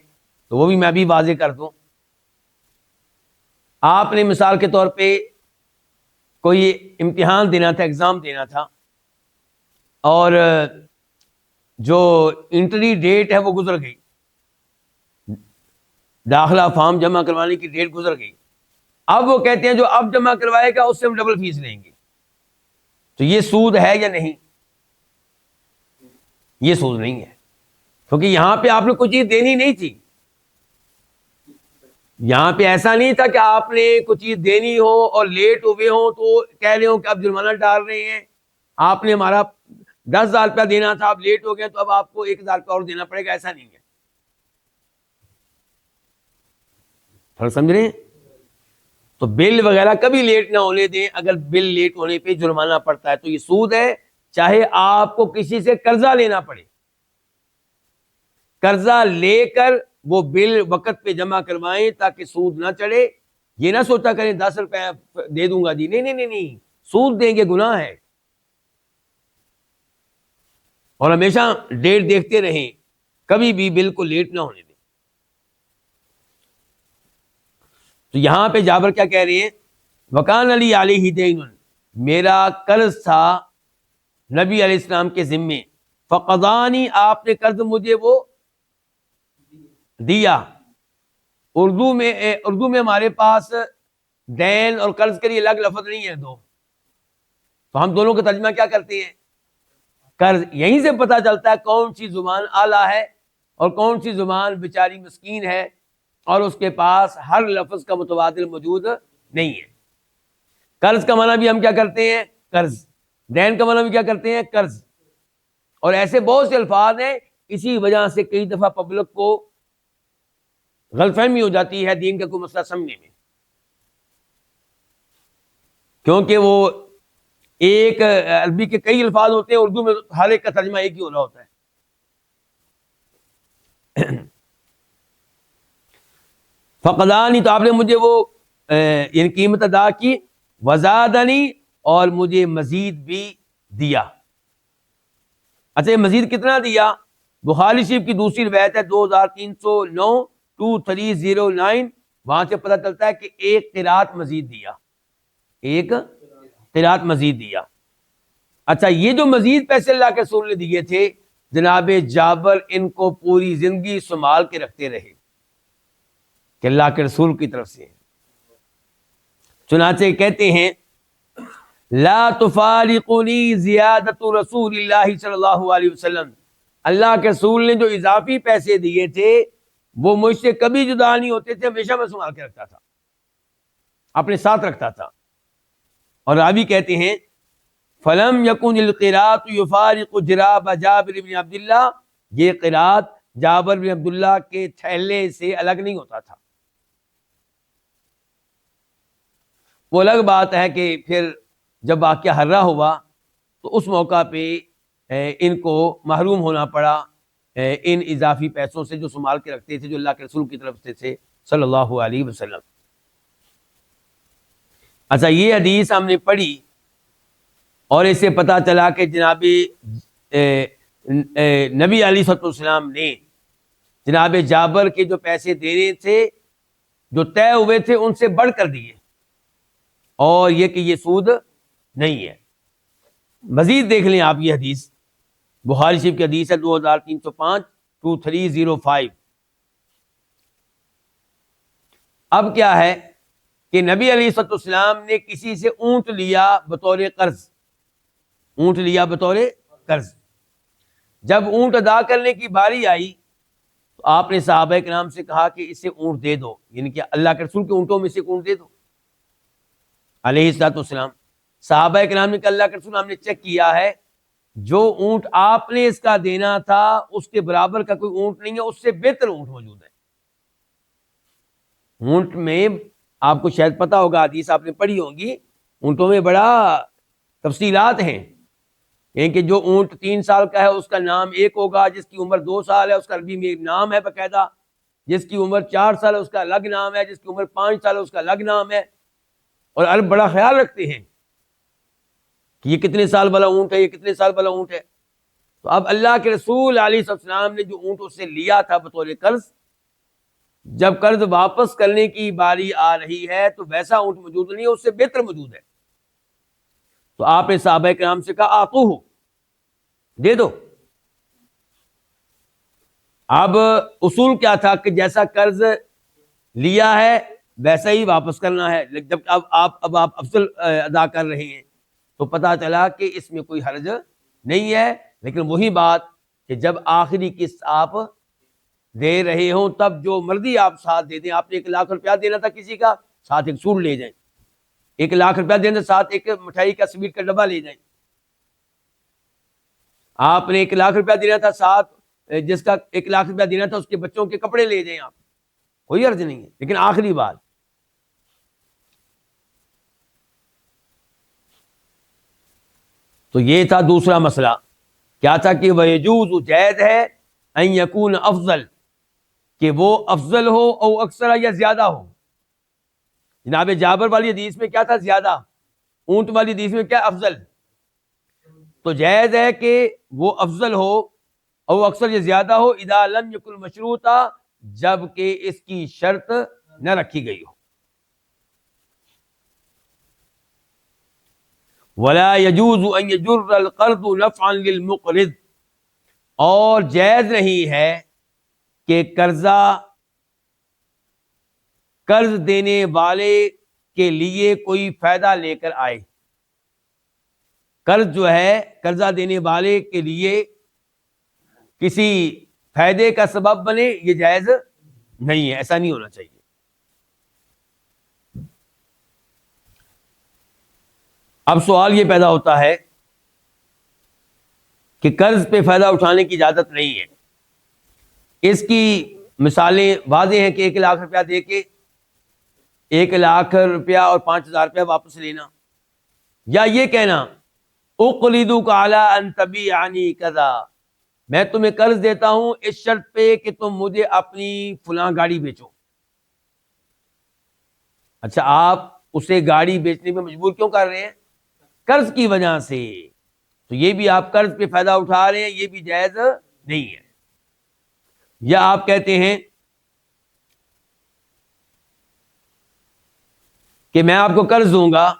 تو وہ بھی میں بھی واضح کر دوں. آپ نے مثال کے طور پہ کوئی امتحان دینا تھا، ایگزام دینا تھا، اور جو انٹری ڈیٹ ہے وہ گزر گئی، داخلہ فارم جمع کروانے کی ڈیٹ گزر گئی. اب وہ کہتے ہیں جو اب جمع کروائے گا اس سے ہم ڈبل فیس لیں گے. تو یہ سود ہے یا نہیں؟ یہ سود نہیں ہے، کیونکہ یہاں پہ آپ نے کوئی چیز دینی نہیں تھی. یہاں پہ ایسا نہیں تھا کہ آپ نے کوئی چیز دینی ہو اور لیٹ ہوئے ہوں تو کہہ رہے ہوں کہ اب جرمانہ ڈال رہے ہیں. آپ نے ہمارا 10,000 روپیہ دینا تھا، آپ لیٹ ہو گئے تو اب آپ کو 1,000 روپیہ اور دینا پڑے گا، ایسا نہیں ہے. فرق سمجھ رہے ہیں؟ تو بل وغیرہ کبھی لیٹ نہ ہونے دیں. اگر بل لیٹ ہونے پہ جرمانہ پڑتا ہے تو یہ سود ہے، چاہے آپ کو کسی سے قرضہ لینا پڑے. قرضہ لے کر وہ بل وقت پہ جمع کروائیں تاکہ سود نہ چڑھے. یہ نہ سوچا کریں 10 روپے دے دوں گا جی، نہیں نہیں نہیں نہیں، سود دیں گے گناہ ہے. اور ہمیشہ ڈیٹ دیکھتے رہیں، کبھی بھی بل کو لیٹ نہ ہونے دیں. تو یہاں پہ جابر کیا کہہ رہے ہیں؟ وکان علی علیہ دین، میرا قرض تھا نبی علیہ السلام کے ذمے. فقضانی، آپ نے قرض مجھے وہ دیا. اردو میں ہمارے پاس دین اور قرض کے لیے الگ لفظ نہیں ہے دو، تو ہم دونوں کا ترجمہ کیا کرتے ہیں؟ قرض. یہیں سے پتہ چلتا ہے کون سی زبان اعلیٰ ہے اور کون سی زبان بیچاری مسکین ہے اور اس کے پاس ہر لفظ کا متبادل موجود نہیں ہے. قرض کا معنی بھی ہم کیا کرتے ہیں؟ قرض. دین کا معنی بھی کیا کرتے ہیں؟ قرض. اور ایسے بہت سے الفاظ ہیں، اسی وجہ سے کئی دفعہ پبلک کو غلط فہمی ہو جاتی ہے دین کا کوئی مسئلہ سمجھنے میں، کیونکہ وہ ایک عربی کے کئی الفاظ ہوتے ہیں، اردو میں ہر ایک کا ترجمہ ایک ہی ہو رہا ہوتا ہے. فقدانی، تو آپ نے مجھے وہ یعنی قیمت ادا کی. وزادنی، اور مجھے مزید بھی دیا. اچھا، یہ مزید کتنا دیا؟ بخاری شریف کی دوسری روایت ہے 2309 2309، وہاں سے پتہ چلتا ہے کہ ایک قرات مزید دیا، ایک قرات مزید دیا. اچھا، یہ جو مزید پیسے اللہ کے رسول نے دیے تھے، جناب جابر ان کو پوری زندگی سنبھال کے رکھتے رہے کہ اللہ کے رسول کی طرف سے. چنانچہ کہتے ہیں لا تفارقنی زیادت رسول اللہ صلی اللہ علیہ وسلم، اللہ کے رسول نے جو اضافی پیسے دیے تھے وہ مجھ سے کبھی جدا نہیں ہوتے تھے، ہمیشہ میں سنبھال کے رکھتا تھا، اپنے ساتھ رکھتا تھا. اور راوی کہتے ہیں فلم یکن القرات یفارق جراب جابر بن عبداللہ، یہ قرات جابر بن عبداللہ کے تھیلے سے الگ نہیں ہوتا تھا. وہ الگ بات ہے کہ پھر جب واقعہ ہررا ہوا تو اس موقع پہ ان کو محروم ہونا پڑا ان اضافی پیسوں سے جو سنبھال کے رکھتے تھے، جو اللہ کے رسول کی طرف سے تھے صلی اللہ علیہ وسلم. اچھا، یہ حدیث ہم نے پڑھی اور اس سے پتہ چلا کہ جناب نبی علیہ الصلوۃ والسلام نے جناب جابر کے جو پیسے دینے تھے جو طے ہوئے تھے ان سے بڑھ کر دیے، اور یہ کہ یہ سود نہیں ہے. مزید دیکھ لیں آپ یہ حدیث، بخاری شریف کی حدیث ہے 2305 2305. اب کیا ہے کہ نبی علیہ الصلوۃ والسلام نے کسی سے اونٹ لیا بطور قرض، اونٹ لیا بطور قرض. جب اونٹ ادا کرنے کی باری آئی تو آپ نے صحابہ کرام سے کہا کہ اسے اونٹ دے دو، یعنی کہ اللہ کے رسول کے اونٹوں میں سے اونٹ دے دو علیہ الصلوۃ والسلام. صحابہ کرام نے کہا اللہ کے رسول ہم نے چیک کیا ہے، جو اونٹ آپ نے اس کا دینا تھا اس کے برابر کا کوئی اونٹ نہیں ہے، اس سے بہتر اونٹ موجود ہے. اونٹ میں آپ کو شاید پتا ہوگا، حدیث آپ نے پڑھی ہوگی، اونٹوں میں بڑا تفصیلات ہیں. یعنی کہ جو اونٹ 3 سال کا ہے اس کا نام ایک ہوگا، جس کی عمر 2 سال ہے اس کا عربی میں ایک نام ہے باقاعدہ، جس کی عمر 4 سال ہے اس کا الگ نام ہے، جس کی عمر 5 سال ہے اس کا الگ نام ہے. اور عرب بڑا خیال رکھتے ہیں کہ یہ کتنے سال والا اونٹ ہے، یہ کتنے سال والا اونٹ ہے. تو اب اللہ کے رسول علیہ السلام نے جو اونٹ اس سے لیا تھا بطور قرض، جب قرض واپس کرنے کی باری آ رہی ہے تو ویسا اونٹ موجود نہیں ہے، اس سے بہتر موجود ہے. تو آپ نے صحابہ کرام سے کہا آتوہ، دے دو. اب اصول کیا تھا کہ جیسا قرض لیا ہے ویسا ہی واپس کرنا ہے. جب اب آپ افضل ادا کر رہے ہیں تو پتہ چلا کہ اس میں کوئی حرج نہیں ہے. لیکن وہی بات کہ جب آخری قسط آپ دے رہے ہوں تب جو مرضی آپ ساتھ دے دیں. آپ نے 1,00,000 روپیہ دینا تھا کسی کا, ساتھ ایک سوٹ لے جائیں. 1,00,000 روپیہ دینا ساتھ ایک مٹھائی کا سویٹ کا ڈبہ لے جائیں. آپ نے 1,00,000 روپیہ دینا تھا ساتھ جس کا 1,00,000 روپیہ دینا تھا اس کے بچوں کے کپڑے لے جائیں. آپ کوئی عرض نہیں ہے. لیکن آخری بات تو یہ تھا. دوسرا مسئلہ کیا تھا کہ وَيَجُوزُ جائز ہے ان یکون افضل, کہ وہ افضل ہو او اکثر یا زیادہ ہو. جناب جابر والی حدیث میں کیا تھا؟ زیادہ. اونٹ والی حدیث میں کیا؟ افضل. تو جائز ہے کہ وہ افضل ہو او اکثر یا زیادہ ہو اذا لم یکن مشروطا, جب کہ اس کی شرط نہ رکھی گئی ہو. ولا يجوز ان يجر القرض نفعا للمقرض, اور جائز نہیں ہے کہ قرض دینے والے کے لیے کوئی فائدہ لے کر آئے. قرض جو ہے قرضہ دینے والے کے لیے کسی فائدے کا سبب بنے, یہ جائز نہیں ہے. ایسا نہیں ہونا چاہیے. اب سوال یہ پیدا ہوتا ہے کہ قرض پہ فائدہ اٹھانے کی اجازت نہیں ہے. اس کی مثالیں واضح ہیں کہ 1,00,000 روپیہ دے کے 1,00,000 روپیہ اور 5,000 روپیہ واپس لینا, یا یہ کہنا اقرضک علی ان تبیعنی کذا, میں تمہیں قرض دیتا ہوں اس شرط پہ کہ تم مجھے اپنی فلاں گاڑی بیچو. اچھا, آپ اسے گاڑی بیچنے میں مجبور کیوں کر رہے ہیں؟ قرض کی وجہ سے. تو یہ بھی آپ قرض پہ فائدہ اٹھا رہے ہیں, یہ بھی جائز نہیں ہے. یا آپ کہتے ہیں کہ میں آپ کو قرض دوں گا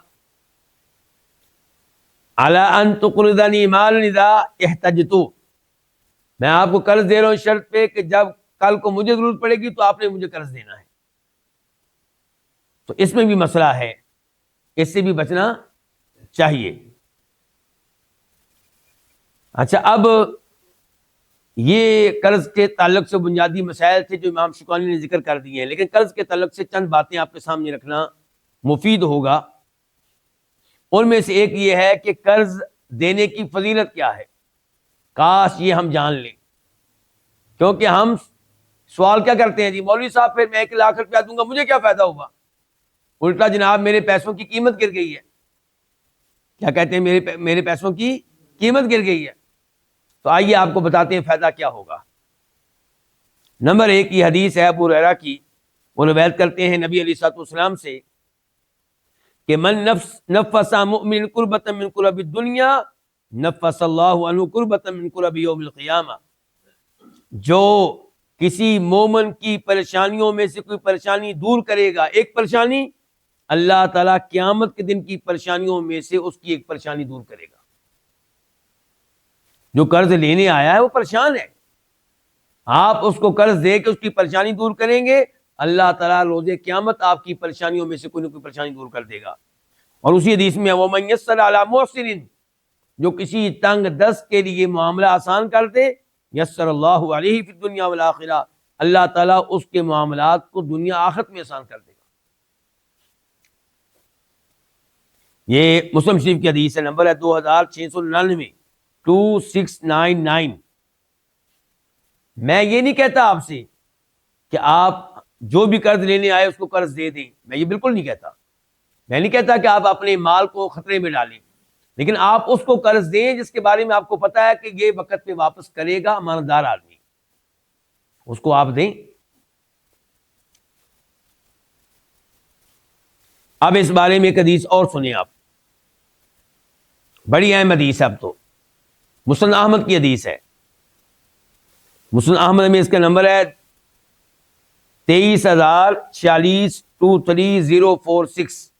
علی ان تقرضنی مالا اذا احتجت, میں آپ کو قرض دے رہا ہوں شرط پہ کہ جب کل کو مجھے ضرورت پڑے گی تو آپ نے مجھے قرض دینا ہے. تو اس میں بھی مسئلہ ہے, اس سے بھی بچنا چاہیے. اچھا, اب یہ قرض کے تعلق سے بنیادی مسائل تھے جو امام شوکانی نے ذکر کر دیے ہیں, لیکن قرض کے تعلق سے چند باتیں آپ کے سامنے رکھنا مفید ہوگا. ان میں سے ایک یہ ہے کہ قرض دینے کی فضیلت کیا ہے. کاش یہ ہم جان لیں, کیونکہ ہم سوال کیا کرتے ہیں, جی مولوی صاحب پھر میں 1,00,000 روپیہ دوں گا, مجھے کیا فائدہ ہوگا؟ الٹا جناب میرے پیسوں کی قیمت گر گئی ہے. کیا کہتے ہیں؟ میرے پیسوں کی قیمت گر گئی ہے. تو آئیے آپ کو بتاتے ہیں فائدہ کیا ہوگا. نمبر 1 یہ حدیث ہے ابو ہریرہ کی, وہ روایت کرتے ہیں نبی علیہ الصلوۃ والسلام سے کہ من نفس مؤمن کربۃ من کرب الدنیا نفس اللہ عنہ کربۃ من کرب یوم القیامہ, جو کسی مومن کی پریشانیوں میں سے کوئی پریشانی دور کرے گا, ایک پریشانی, اللہ تعالیٰ قیامت کے دن کی پریشانیوں میں سے اس کی ایک پریشانی دور کرے گا. جو قرض لینے آیا ہے وہ پریشان ہے, آپ اس کو قرض دے کے اس کی پریشانی دور کریں گے, اللہ تعالیٰ روز قیامت آپ کی پریشانیوں میں سے کوئی نہ کوئی پریشانی دور کر دے گا. اور اسی حدیث میں وَمَن يَسَّرَ عَلَى مُعْسِرٍ, جو کسی تنگ دست کے لیے معاملہ آسان کر دے, یسر اللہ علیہ فی الدنیا والآخرہ, اللہ تعالیٰ اس کے معاملات کو دنیا آخرت میں آسان کر دے گا. یہ مسلم شریف کی حدیث ہے, نمبر ہے 2699 2699. میں یہ نہیں کہتا آپ سے کہ آپ جو بھی قرض لینے آئے اس کو قرض دے دیں, میں یہ بالکل نہیں کہتا. میں نہیں کہتا کہ آپ اپنے مال کو خطرے میں ڈالیں, لیکن آپ اس کو قرض دیں جس کے بارے میں آپ کو پتا ہے کہ یہ وقت پہ واپس کرے گا, امانتدار آدمی, اس کو آپ دیں. اب اس بارے میں ایک حدیث اور سنیں آپ, بڑی اہم حدیث ہے. اب تو مسند احمد کی حدیث ہے. مسند احمد میں اس کا نمبر ہے 23,046,23,046.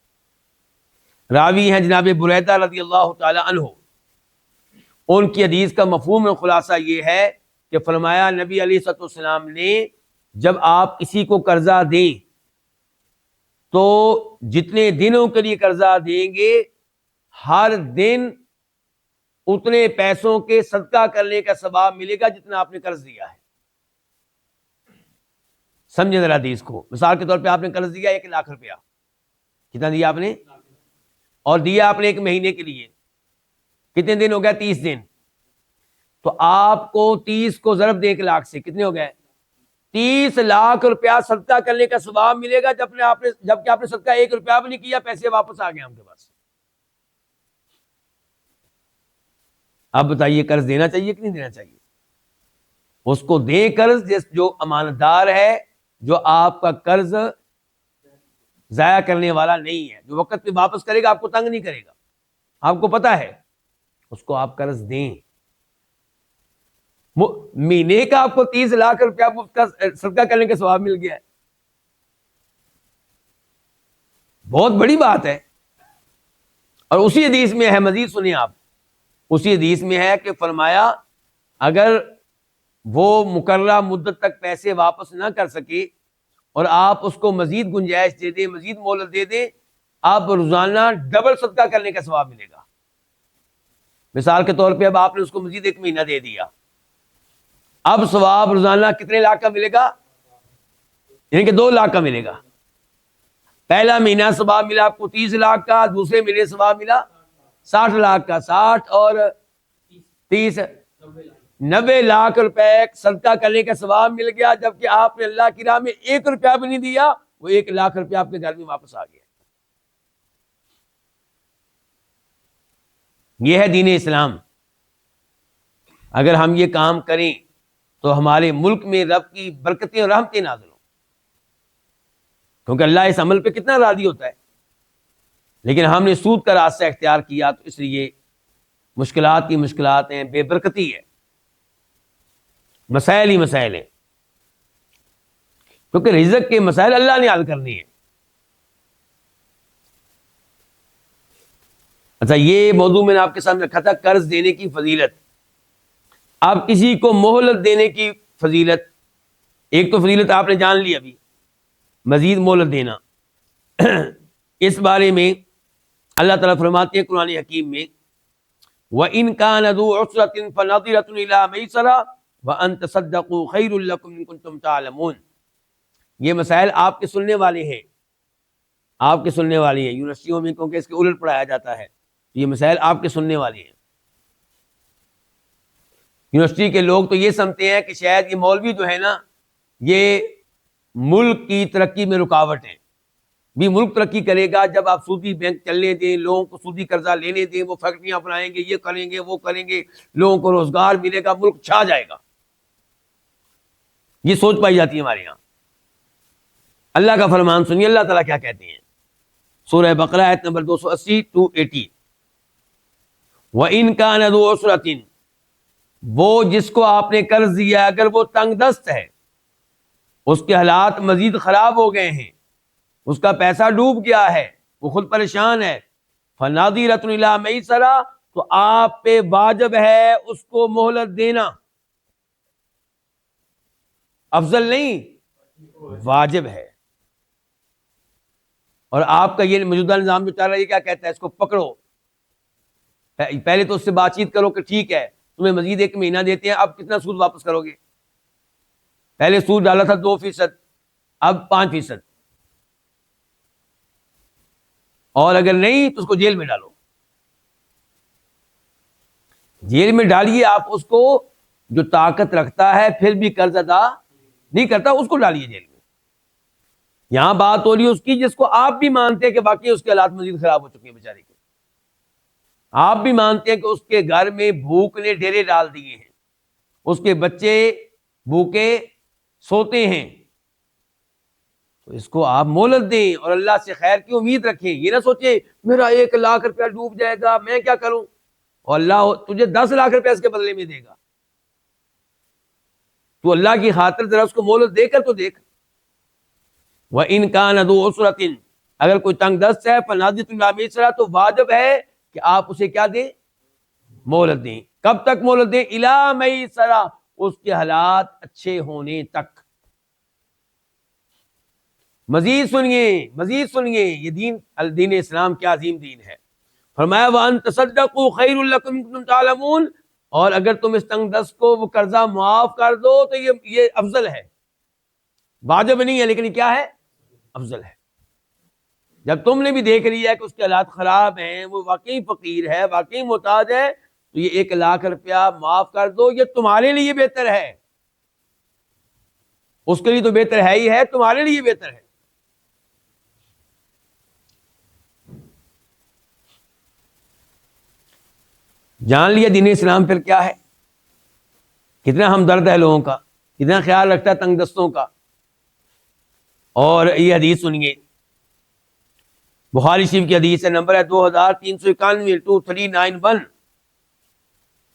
راوی ہیں جناب بریدہ رضی اللہ تعالی عنہ. ان کی حدیث کا مفہوم اور خلاصہ یہ ہے کہ فرمایا نبی علیہ الصلوۃ والسلام نے جب آپ کسی کو قرضہ دیں تو جتنے دنوں کے لیے قرضہ دیں گے ہر دن اتنے پیسوں کے صدقہ کرنے کا ثواب ملے گا جتنا آپ نے قرض دیا ہے. سمجھے ذرا حدیث کو. مثال کے طور پہ آپ نے قرض دیا 1,00,000 روپیہ. کتنا دیا آپ نے؟ اور دیا آپ نے 1 مہینے کے لیے. کتنے دن ہو گیا؟ 30 دن. تو آپ کو 30 کو ضرب دیں 1,00,000 سے کتنے ہو گئے؟ 30 لاکھ روپیہ صدقہ کرنے کا ثواب ملے گا جبکہ آپ نے صدقہ 1 روپیہ بھی نہیں کیا, پیسے واپس آ گئے ہم کے پاس. اب بتائیے قرض دینا چاہیے کہ نہیں دینا چاہیے؟ اس کو دیں قرض جو امانت دار ہے, جو آپ کا قرض ضائع کرنے والا نہیں ہے, جو وقت پہ واپس کرے گا, آپ کو تنگ نہیں کرے گا, آپ کو پتا ہے, اس کو آپ قرض دیں. مہینے کا آپ کو 30 لاکھ روپیہ کا صدقہ کرنے کا ثواب مل گیا ہے, بہت بڑی بات ہے. اور اسی حدیث میں ہے, مزید سنیں آپ, اسی حدیث میں ہے کہ فرمایا اگر وہ مقررہ مدت تک پیسے واپس نہ کر سکے اور آپ اس کو مزید گنجائش دے دیں, مزید مہلت دے دیں, آپ روزانہ ڈبل صدقہ کرنے کا ثواب ملے گا. مثال کے طور پہ اب آپ نے اس کو مزید 1 مہینہ دے دیا, اب ثواب روزانہ کتنے لاکھ کا ملے گا؟ یعنی کہ 2 لاکھ کا ملے گا. پہلا مہینہ ثواب ملا آپ کو 30 لاکھ کا, دوسرے مہینے ثواب ملا 60 لاکھ کا. 60 اور 30 90 لاکھ روپے صدقہ کرنے کا ثواب مل گیا, جبکہ آپ نے اللہ کی راہ میں 1 روپیہ بھی نہیں دیا, وہ 1 لاکھ روپیہ آپ کے گھر میں واپس آ گیا. یہ ہے دین اسلام. اگر ہم یہ کام کریں تو ہمارے ملک میں رب کی برکتیں اور رحمتیں نازل ہوں, کیونکہ اللہ اس عمل پہ کتنا راضی ہوتا ہے. لیکن ہم نے سود کا راستہ اختیار کیا, تو اس لیے مشکلات کی مشکلات ہیں, بے برکتی ہے, مسائل ہی مسائل ہیں, کیونکہ رزق کے مسائل اللہ نے حل کرنی ہے. اچھا, یہ موضوع میں نے آپ کے سامنے رکھا تھا, قرض دینے کی فضیلت. اب کسی کو مہلت دینے کی فضیلت, ایک تو فضیلت آپ نے جان لی ابھی, مزید مہلت دینا. اس بارے میں اللہ تعالیٰ فرماتے ہیں قرآن حکیم میں, وَإِن كَانَ ذُو عُسْرَةٍ فَنَظِرَةٌ إِلَىٰ مَيْسَرَةٍ وَأَن تَصَدَّقُوا خَيْرٌ لَّكُمْ إِن كُنتُمْ تَعْلَمُونَ. یہ مسائل آپ کے سننے والے ہیں, آپ کے سننے والے ہیں. یونیورسٹیوں میں کیونکہ اس کے الٹ پڑھایا جاتا ہے, یہ مسائل آپ کے سننے والے ہیں. یونیورسٹی کے لوگ تو یہ سمجھتے ہیں کہ شاید یہ مولوی جو ہے نا, یہ ملک کی ترقی میں رکاوٹ ہے. بھی ملک ترقی کرے گا جب آپ سودی بینک چلنے دیں, لوگوں کو سودی قرضہ لینے دیں, وہ فیکٹریاں بنائیں گے, یہ کریں گے, وہ کریں گے, لوگوں کو روزگار ملے گا, ملک چھا جائے گا. یہ سوچ پائی جاتی ہے ہمارے یہاں. اللہ کا فرمان سنیے, اللہ تعالیٰ کیا کہتے ہیں, سورہ بقرہ آیت نمبر 280-280. وَإِن كَانَ ذُو عُسْرَةٍ, وہ جس کو آپ نے قرض دیا اگر وہ تنگ دست ہے, اس کے حالات مزید خراب ہو گئے ہیں, اس کا پیسہ ڈوب گیا ہے, وہ خود پریشان ہے, فَنَظِرَةٌ إِلَىٰ مَيْسَرَةٍ, تو آپ پہ واجب ہے اس کو مہلت دینا. افضل نہیں, واجب ہے. اور آپ کا یہ موجودہ نظام جو چل رہا ہے یہ کیا کہتا ہے, اس کو پکڑو, پہلے تو اس سے بات چیت کرو کہ ٹھیک ہے تمہیں مزید 1 مہینہ دیتے ہیں, اب کتنا سود واپس کرو گے؟ پہلے سود ڈالا تھا 2%, اب 5%, اور اگر نہیں تو اس کو جیل میں ڈالو. جیل میں ڈالیے آپ اس کو, جو طاقت رکھتا ہے پھر بھی قرض ادا نہیں کرتا, اس کو ڈالیے جیل میں. یہاں بات ہو رہی ہے اس کی جس کو آپ بھی مانتے ہیں کہ واقعی اس کے حالات مزید خراب ہو چکے ہیں بیچارے کے. آپ بھی مانتے ہیں کہ اس کے گھر میں بھوک نے ڈیرے ڈال دیے ہیں, اس کے بچے بھوکے سوتے ہیں, تو اس کو آپ مہلت دیں اور اللہ سے خیر کی امید رکھیں. یہ نہ سوچیں میرا 1 لاکھ روپیہ ڈوب جائے گا, میں کیا کروں, اور اللہ تجھے 10 لاکھ روپیہ اس کے بدلے میں دے گا. تو اللہ کی خاطر ذرا اس کو مہلت دے کر تو دیکھ. وَإِن كَانَ ذُو عُسْرَةٍ, اگر کوئی تنگ دست ہے, فَنَظِرَةٌ إِلَىٰ مَيْسَرَةٍ, تو واجب ہے کہ آپ اسے کیا دیں, مہلت دیں. کب تک مہلت دیں؟ إِلَىٰ مَيْسَرَةٍ, اس کے حالات اچھے ہونے تک. مزید سنیے, مزید سنیے, یہ دین اسلام کیا عظیم دین ہے. فرمایا وَأَن تَصَدَّقُوا خَيْرٌ لَكُمْ إِن كُنتُمْ تَعْلَمُونَ، اور اگر تم اس تنگ دست کو وہ قرضہ معاف کر دو تو یہ افضل ہے، واجب نہیں ہے لیکن یہ کیا ہے؟ افضل ہے۔ جب تم نے بھی دیکھ لیا کہ اس کے حالات خراب ہیں، وہ واقعی فقیر ہے، واقعی محتاج ہے، تو یہ 1,00,000 روپیہ معاف کر دو، یہ تمہارے لیے بہتر ہے، اس کے لیے تو بہتر ہے ہی ہے، تمہارے لیے بہتر ہے۔ جان لیا دین اسلام پھر کیا ہے، کتنا ہمدرد ہے لوگوں کا، کتنا خیال رکھتا ہے تنگ دستوں کا۔ اور یہ حدیث سنیے، بخاری شریف کی حدیث ہے، نمبر ہے 2391 2391۔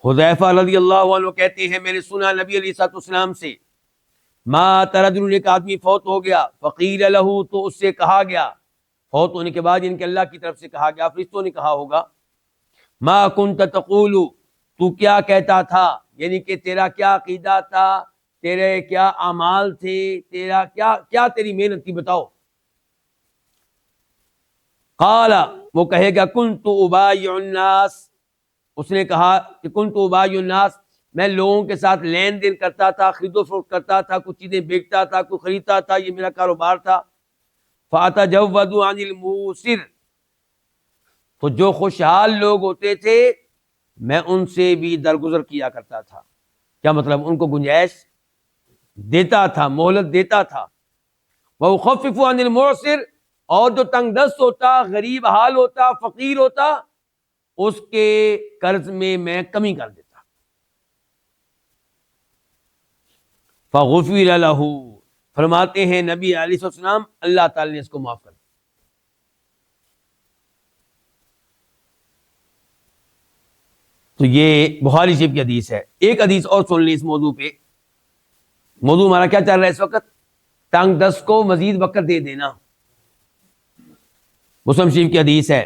حذیفہ رضی اللہ عنہ کہتے ہیں میں نے سنا نبی علیہ الصلوۃ والسلام سے، ما ترجل، ایک آدمی فوت ہو گیا، فقیل لہ، تو اس سے کہا گیا، فوت ہونے کے بعد ان کے اللہ کی طرف سے کہا گیا، فرشتوں نے کہا ہوگا، ما کنت تقول، تو کیا کہتا تھا، یعنی کہ تیرا کیا عقیدہ تھا، تیرے کیا اعمال تھے، تیرا کیا تیری محنت تھی، بتاؤ۔ قال، وہ کہے گا کنت ابایع الناس، اس نے کہا کہ کنت ابایع الناس، میں لوگوں کے ساتھ لین دین کرتا تھا، خرید و فروخت کرتا تھا، کچھ چیزیں بیچتا تھا، کچھ خریدتا تھا، یہ میرا کاروبار تھا۔ فاتجود عن الموسر، تو جو خوشحال لوگ ہوتے تھے میں ان سے بھی درگزر کیا کرتا تھا، کیا مطلب ان کو گنجائش دیتا تھا، مہلت دیتا تھا۔ وَأُخَفِّفُ عَنِ الْمُعْسِرِ، اور جو تنگ دست ہوتا، غریب حال ہوتا، فقیر ہوتا، اس کے قرض میں کمی کر دیتا۔ فَغُفِرَ لَهُ، فرماتے ہیں نبی علیہ السلام اللہ تعالی نے اس کو معاف کر دیا۔ تو یہ بخاری شریف کی حدیث ہے۔ ایک حدیث اور سن لی اس موضوع پہ، موضوع ہمارا کیا چل رہا ہے اس وقت؟ تنگ دست کو مزید وقت دے دینا۔ مسلم شریف کی حدیث ہے،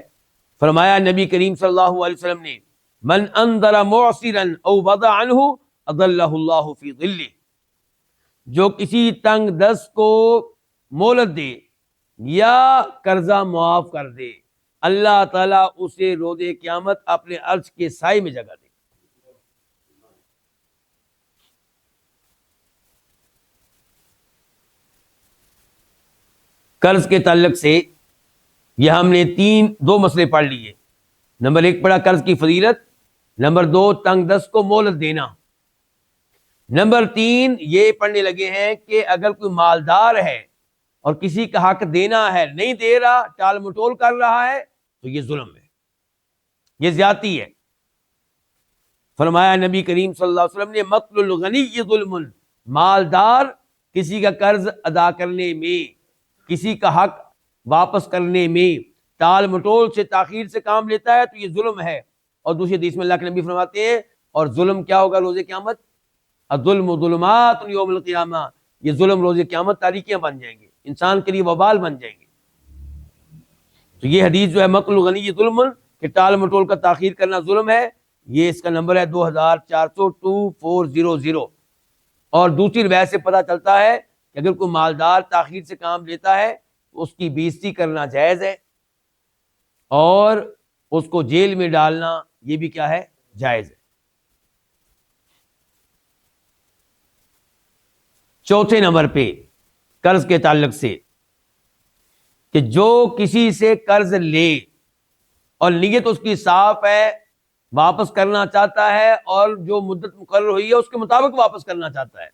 فرمایا نبی کریم صلی اللہ علیہ وسلم نے، من انذر معسرا او وضع عنہ اضلہ اللہ فی ظلہ، جو کسی تنگ دست کو مہلت دے یا قرضہ معاف کر دے، اللہ تعالیٰ اسے روز قیامت اپنے عرش کے سائے میں جگہ دے۔ قرض کے تعلق سے یہ ہم نے دو مسئلے پڑھ لیے۔ نمبر 1 پڑھا قرض کی فضیلت، نمبر 2 تنگ دست کو مہلت دینا، نمبر 3 یہ پڑھنے لگے ہیں کہ اگر کوئی مالدار ہے اور کسی کا حق دینا ہے، نہیں دے رہا، ٹال مٹول کر رہا ہے، تو یہ ظلم ہے، یہ زیادتی ہے۔ فرمایا نبی کریم صلی اللہ علیہ وسلم نے، مقت الغنی ظلم، مالدار کسی کا قرض ادا کرنے میں، کسی کا حق واپس کرنے میں ٹال مٹول سے، تاخیر سے کام لیتا ہے تو یہ ظلم ہے۔ اور دوسری حدیث میں اللہ کے نبی فرماتے ہیں، اور ظلم کیا ہوگا روز قیامت؟ الظلم ظلمات یوم القیامہ، یہ ظلم روز قیامت تاریکیاں بن جائیں گے، انسان کے لیے وبال بن جائیں گے۔ تو یہ حدیث جو ہے مقت الغنی ظلم، کہ ٹال مٹول کا تاخیر کرنا ظلم ہے، یہ اس کا نمبر ہے 2400 اور دوسری روایت سے پتہ چلتا ہے کہ اگر کوئی مالدار تاخیر سے کام لیتا ہے تو اس کی بےزتی کرنا جائز ہے، اور اس کو جیل میں ڈالنا یہ بھی کیا ہے؟ جائز ہے۔ چوتھے نمبر پہ قرض کے تعلق سے، کہ جو کسی سے قرض لے اور نیت اس کی صاف ہے، واپس کرنا چاہتا ہے، اور جو مدت مقرر ہوئی ہے اس کے مطابق واپس کرنا چاہتا ہے،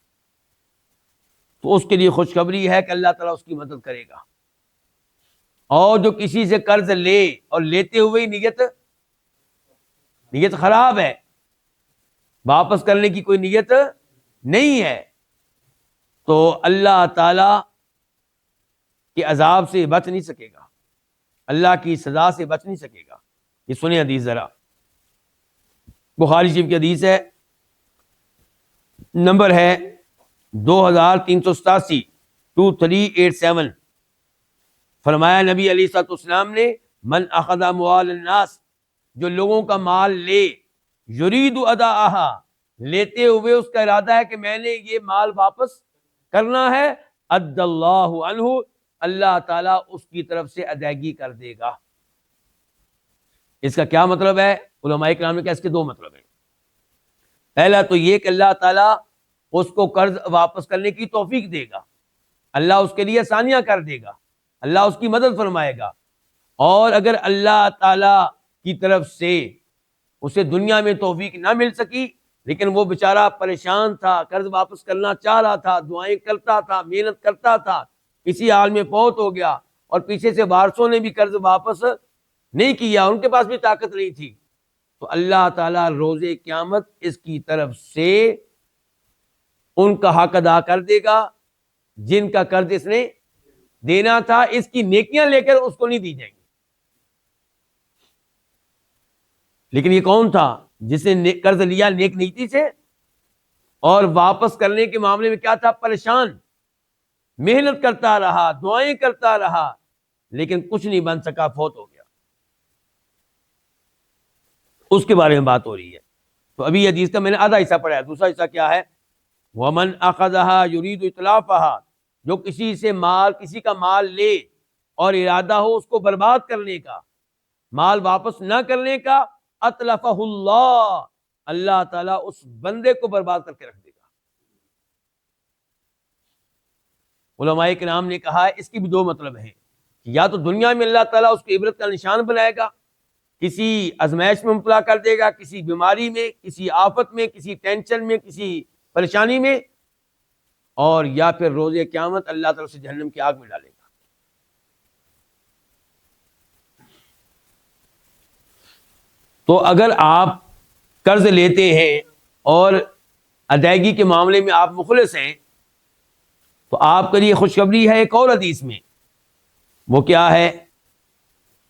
تو اس کے لیے خوشخبری ہے کہ اللہ تعالیٰ اس کی مدد کرے گا۔ اور جو کسی سے قرض لے اور لیتے ہوئے نیت خراب ہے، واپس کرنے کی کوئی نیت نہیں ہے، تو اللہ تعالی کے عذاب سے بچ نہیں سکے گا، اللہ کی سزا سے بچ نہیں سکے گا۔ یہ سنیں حدیث ذرا، بخاری شریف کی حدیث ہے، نمبر ہے 2387 2387۔ فرمایا نبی علیہ الصلوۃ والسلام نے، من اخذ اموال الناس، جو لوگوں کا مال لے، یرید اداءہا، لیتے ہوئے اس کا ارادہ ہے کہ میں نے یہ مال واپس کرنا ہے، ادى اللہ عنہ، اللہ تعالیٰ اس کی طرف سے ادائیگی کر دے گا۔ اس کا کیا مطلب ہے؟ علماء کرام نے کہا اس کے دو مطلب ہیں. پہلا تو یہ کہ اللہ تعالیٰ اس کو قرض واپس کرنے کی توفیق دے گا، اللہ اس کے لیے آسانیاں کر دے گا، اللہ اس کی مدد فرمائے گا. اور اگر اللہ تعالیٰ کی طرف سے اسے دنیا میں توفیق نہ مل سکی، لیکن وہ بیچارہ پریشان تھا، قرض واپس کرنا چاہ رہا تھا، دعائیں کرتا تھا، محنت کرتا تھا، کسی حال میں فوت ہو گیا اور پیچھے سے وارثوں نے بھی قرض واپس نہیں کیا، ان کے پاس بھی طاقت نہیں تھی، تو اللہ تعالیٰ روز قیامت اس کی طرف سے ان کا حق ادا کر دے گا جن کا قرض اس نے دینا تھا. اس کی نیکیاں لے کر اس کو نہیں دی جائیں گی. لیکن یہ کون تھا؟ جس نے قرض لیا نیک نیتی سے اور واپس کرنے کے معاملے میں کیا تھا؟ پریشان، محنت کرتا رہا، دعائیں کرتا رہا، لیکن کچھ نہیں بن سکا، فوت ہو گیا. اس کے بارے میں بات ہو رہی ہے. تو ابھی حدیث کا میں نے آدھا حصہ پڑھا ہے، دوسرا حصہ کیا ہے؟ وَمَنْ أَخَذَهَا يُرِيدُ إِتْلَافَهَا، جو کسی سے کسی کا مال لے اور ارادہ ہو اس کو برباد کرنے کا، مال واپس نہ کرنے کا، أَتْلَفَهُ اللَّهُ، اللہ تعالیٰ اس بندے کو برباد کر کے رکھ دے گا. علماء کرام نے کہا اس کی بھی دو مطلب ہیں، یا تو دنیا میں اللہ تعالیٰ اس کو عبرت کا نشان بنائے گا، کسی ازمائش میں مبتلا کر دے گا، کسی بیماری میں، کسی آفت میں، کسی ٹینشن میں، کسی پریشانی میں، اور یا پھر روز قیامت اللہ تعالیٰ سے جہنم کی آگ میں ڈالے گا. تو اگر آپ قرض لیتے ہیں اور ادائیگی کے معاملے میں آپ مخلص ہیں تو آپ کے لیے خوشخبری ہے ایک اور حدیث میں. وہ کیا ہے؟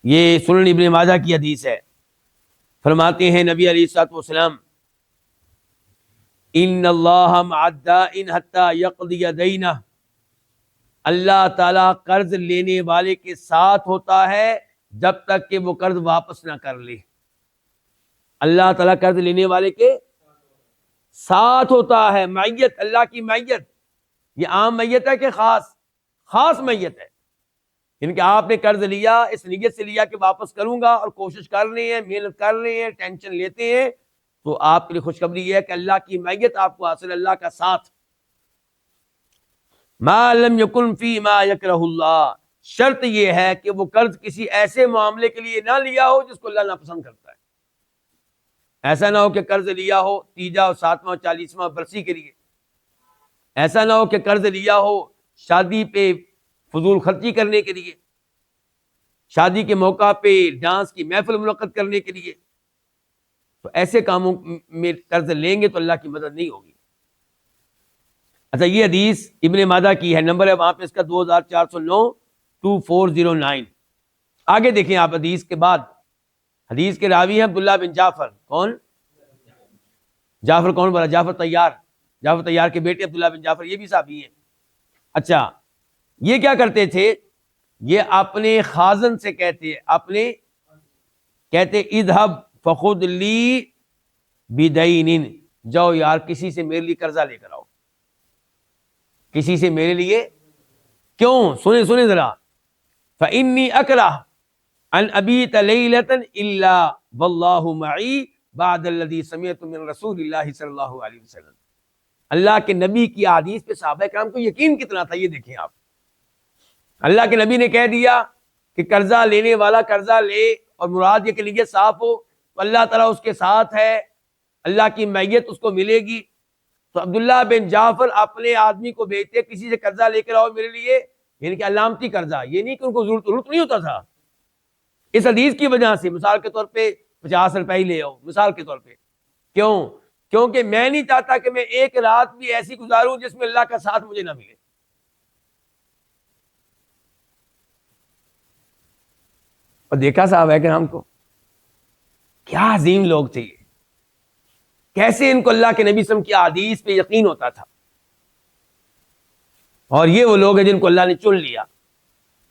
یہ سنن ابن ماجہ کی حدیث ہے. فرماتے ہیں نبی علیہ الصلوۃ والسلام، ان اللہ مع الدائن حتی یقضی دینہ، اللہ تعالیٰ قرض لینے والے کے ساتھ ہوتا ہے جب تک کہ وہ قرض واپس نہ کر لے. اللہ تعالیٰ قرض لینے والے کے ساتھ ہوتا ہے. معیت، اللہ کی معیت، یہ عام معیت ہے کہ خاص معیت ہے. یعنی کہ آپ نے قرض لیا، اس نیت سے لیا کہ واپس کروں گا، اور کوشش کر رہے ہیں، محنت کر رہے ہیں، ٹینشن لیتے ہیں، تو آپ کے لیے خوشخبری یہ ہے کہ اللہ کی معیت آپ کو حاصل، اللہ کا ساتھ. ما لم یکن فی ما یکرہ اللہ، شرط یہ ہے کہ وہ قرض کسی ایسے معاملے کے لیے نہ لیا ہو جس کو اللہ ناپسند کرتا ہے. ایسا نہ ہو کہ قرض لیا ہو 30 اور 7واں 40واں برسی کے لیے، ایسا نہ ہو کہ قرض لیا ہو شادی پہ فضول خرچی کرنے کے لیے، شادی کے موقع پہ ڈانس کی محفل منعقد کرنے کے لیے. تو ایسے کاموں میں قرض لیں گے تو اللہ کی مدد نہیں ہوگی. اچھا، یہ حدیث ابن ماجہ کی ہے، نمبر ہے وہاں پہ اس کا 2409 2409. آگے دیکھیں آپ حدیث کے بعد، حدیث کے راوی ہیں عبداللہ بن جعفر. کون؟ جعفر کون بولا؟ جعفر طیار کے بیٹے عبداللہ بن جعفر، یہ بھی صحابی ہیں. اچھا، یہ کیا کرتے تھے؟ یہ اپنے خازن سے کہتے اذهب فخذ لی بدین، جاؤ یار کسی سے میرے لیے قرضہ لے کر آؤ، کسی سے میرے لیے. کیوں؟ سنیں ذرا. فإنی اکرہ ان ابیت لیلۃ الا واللہ معی بعد الذی سمعت من رسول اللہ صلی اللہ علیہ وسلم. اللہ کے نبی کی احادیث پہ صحابہ کرام کو یقین کتنا تھا، یہ دیکھیں آپ. اللہ کے نبی نے کہہ دیا کہ قرضہ لینے والا قرضہ لے اور مراد یہ کہ نیت صاف ہو تو اللہ تعالیٰ اس کے ساتھ ہے، اللہ کی معیت اس کو ملے گی. تو عبداللہ بن جعفر اپنے آدمی کو بھیجتے کسی سے قرضہ لے کر آؤ میرے لیے، یعنی کہ علامتی قرضہ، یہ نہیں کہ ان کو ضرورت نہیں ہوتا تھا. اس حدیث کی وجہ سے مثال کے طور پہ 50 روپے ہی لے آؤ، مثال کے طور پہ. کیوں؟ کیونکہ میں نہیں چاہتا کہ میں ایک رات بھی ایسی گزاروں جس میں اللہ کا ساتھ مجھے نہ ملے. اور دیکھا صحابہ کرام کو، کیا عظیم لوگ تھے یہ، کیسے ان کو اللہ کے نبی صلی اللہ علیہ وسلم کی احادیث پہ یقین ہوتا تھا. اور یہ وہ لوگ ہیں جن کو اللہ نے چن لیا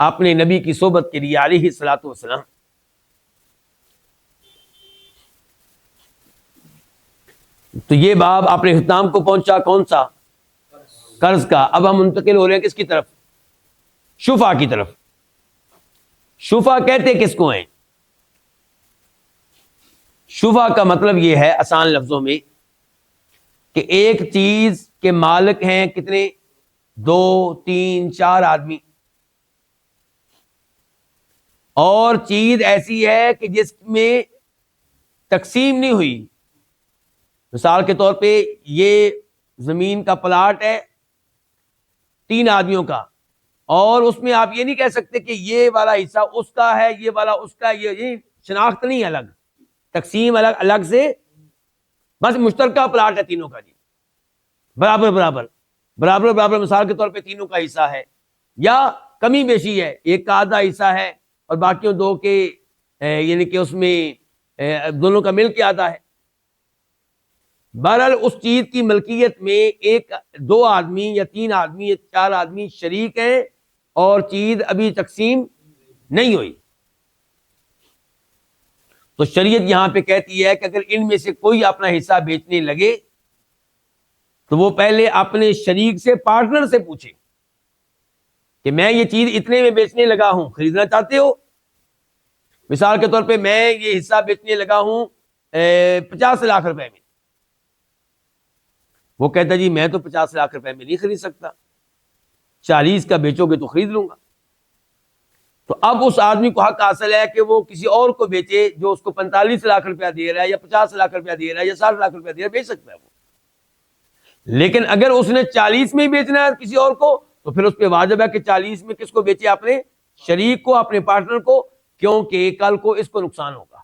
اپنے نبی کی صحبت کے لیے علیہ الصلوۃ والسلام. تو یہ باب اپنے اختتام کو پہنچا، کون سا؟ قرض کا. اب ہم منتقل ہو رہے ہیں کس کی طرف؟ شفع کی طرف. شفع کہتے کس کو ہیں؟ شفع کا مطلب یہ ہے آسان لفظوں میں کہ ایک چیز کے مالک ہیں کتنے؟ 2 3 4 آدمی، اور چیز ایسی ہے کہ جس میں تقسیم نہیں ہوئی. مثال کے طور پہ یہ زمین کا پلاٹ ہے 3 آدمیوں کا، اور اس میں آپ یہ نہیں کہہ سکتے کہ یہ والا حصہ اس کا ہے، یہ والا اس کا، یہ شناخت نہیں الگ، تقسیم الگ الگ سے، بس مشترکہ پلاٹ ہے تینوں کا جی، برابر برابر برابر برابر. مثال کے طور پہ تینوں کا حصہ ہے، یا کمی بیشی ہے، ایک کا آدھا حصہ ہے اور باقیوں 2 کے یعنی کہ اس میں دونوں کا مل کے آدھا ہے. بہرحال اس چیز کی ملکیت میں 2 آدمی یا 3 آدمی یا 4 آدمی شریک ہیں اور چیز ابھی تقسیم نہیں ہوئی. تو شریعت یہاں پہ کہتی ہے کہ اگر ان میں سے کوئی اپنا حصہ بیچنے لگے تو وہ پہلے اپنے شریک سے، پارٹنر سے پوچھے کہ میں یہ چیز اتنے میں بیچنے لگا ہوں، خریدنا چاہتے ہو؟ مثال کے طور پہ میں یہ حصہ بیچنے لگا ہوں 50 لاکھ روپے میں. وہ کہتا جی میں تو 50 لاکھ روپے میں نہیں خرید سکتا، 40 کا بیچو گے تو خرید لوں گا. تو اب اس آدمی کو حق حاصل ہے کہ وہ کسی اور کو بیچے جو اس کو 45 لاکھ روپیہ دے رہا ہے یا 50 لاکھ روپیہ دے رہا ہے یا 60 لاکھ روپیہ دے رہا ہے، بیچ سکتا ہے وہ. لیکن اگر اس نے 40 میں ہی بیچنا ہے کسی اور کو تو پھر اس پہ واجب ہے کہ 40 میں کس کو بیچے؟ اپنے شریک کو، اپنے پارٹنر کو، کیونکہ کل کو اس کو نقصان ہوگا.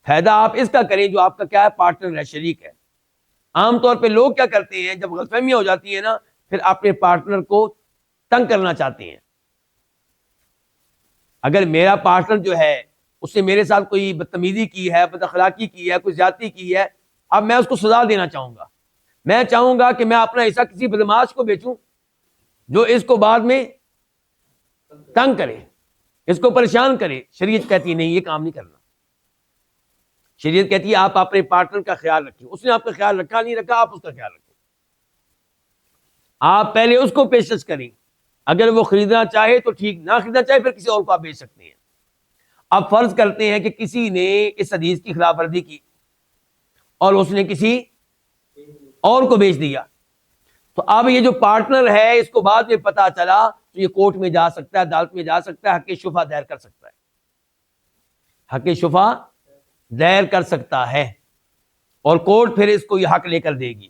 فائدہ آپ اس کا کریں جو آپ کا کیا ہے؟ پارٹنر ہے، شریک ہے. عام طور پہ لوگ کیا کرتے ہیں جب غلط فہمیاں ہو جاتی ہیں نا، پھر اپنے پارٹنر کو تنگ کرنا چاہتے ہیں. اگر میرا پارٹنر جو ہے اس نے میرے ساتھ کوئی بدتمیزی کی ہے، بد اخلاقی کی ہے، کوئی زیادتی کی ہے، اب میں اس کو سزا دینا چاہوں گا. میں چاہوں گا کہ میں اپنا حصہ کسی بدمعاش کو بیچوں جو اس کو بعد میں تنگ کرے، اس کو پریشان کرے. شریعت کہتی ہے نہیں، یہ کام نہیں کرنا. شریعت کہتی ہے آپ اپنے پارٹنر کا خیال رکھیں. اس نے آپ کا خیال رکھا نہیں رکھا، آپ اس کا خیال رکھیں. آپ پہلے اس کو پیشکش کریں، اگر وہ خریدنا چاہے تو ٹھیک، نہ خریدنا چاہے پھر کسی اور کو آپ بیچ سکتے ہیں. اب فرض کرتے ہیں کہ کسی نے اس حدیث کی خلاف ورزی کی اور اس نے کسی اور کو بیچ دیا، تو اب یہ جو پارٹنر ہے اس کو بعد میں پتا چلا تو یہ کورٹ میں جا سکتا ہے، عدالت میں جا سکتا ہے، حق شفع دائر کر سکتا ہے. حق شفع دائر کر سکتا ہے اور کورٹ پھر اس کو یہ حق لے کر دے گی.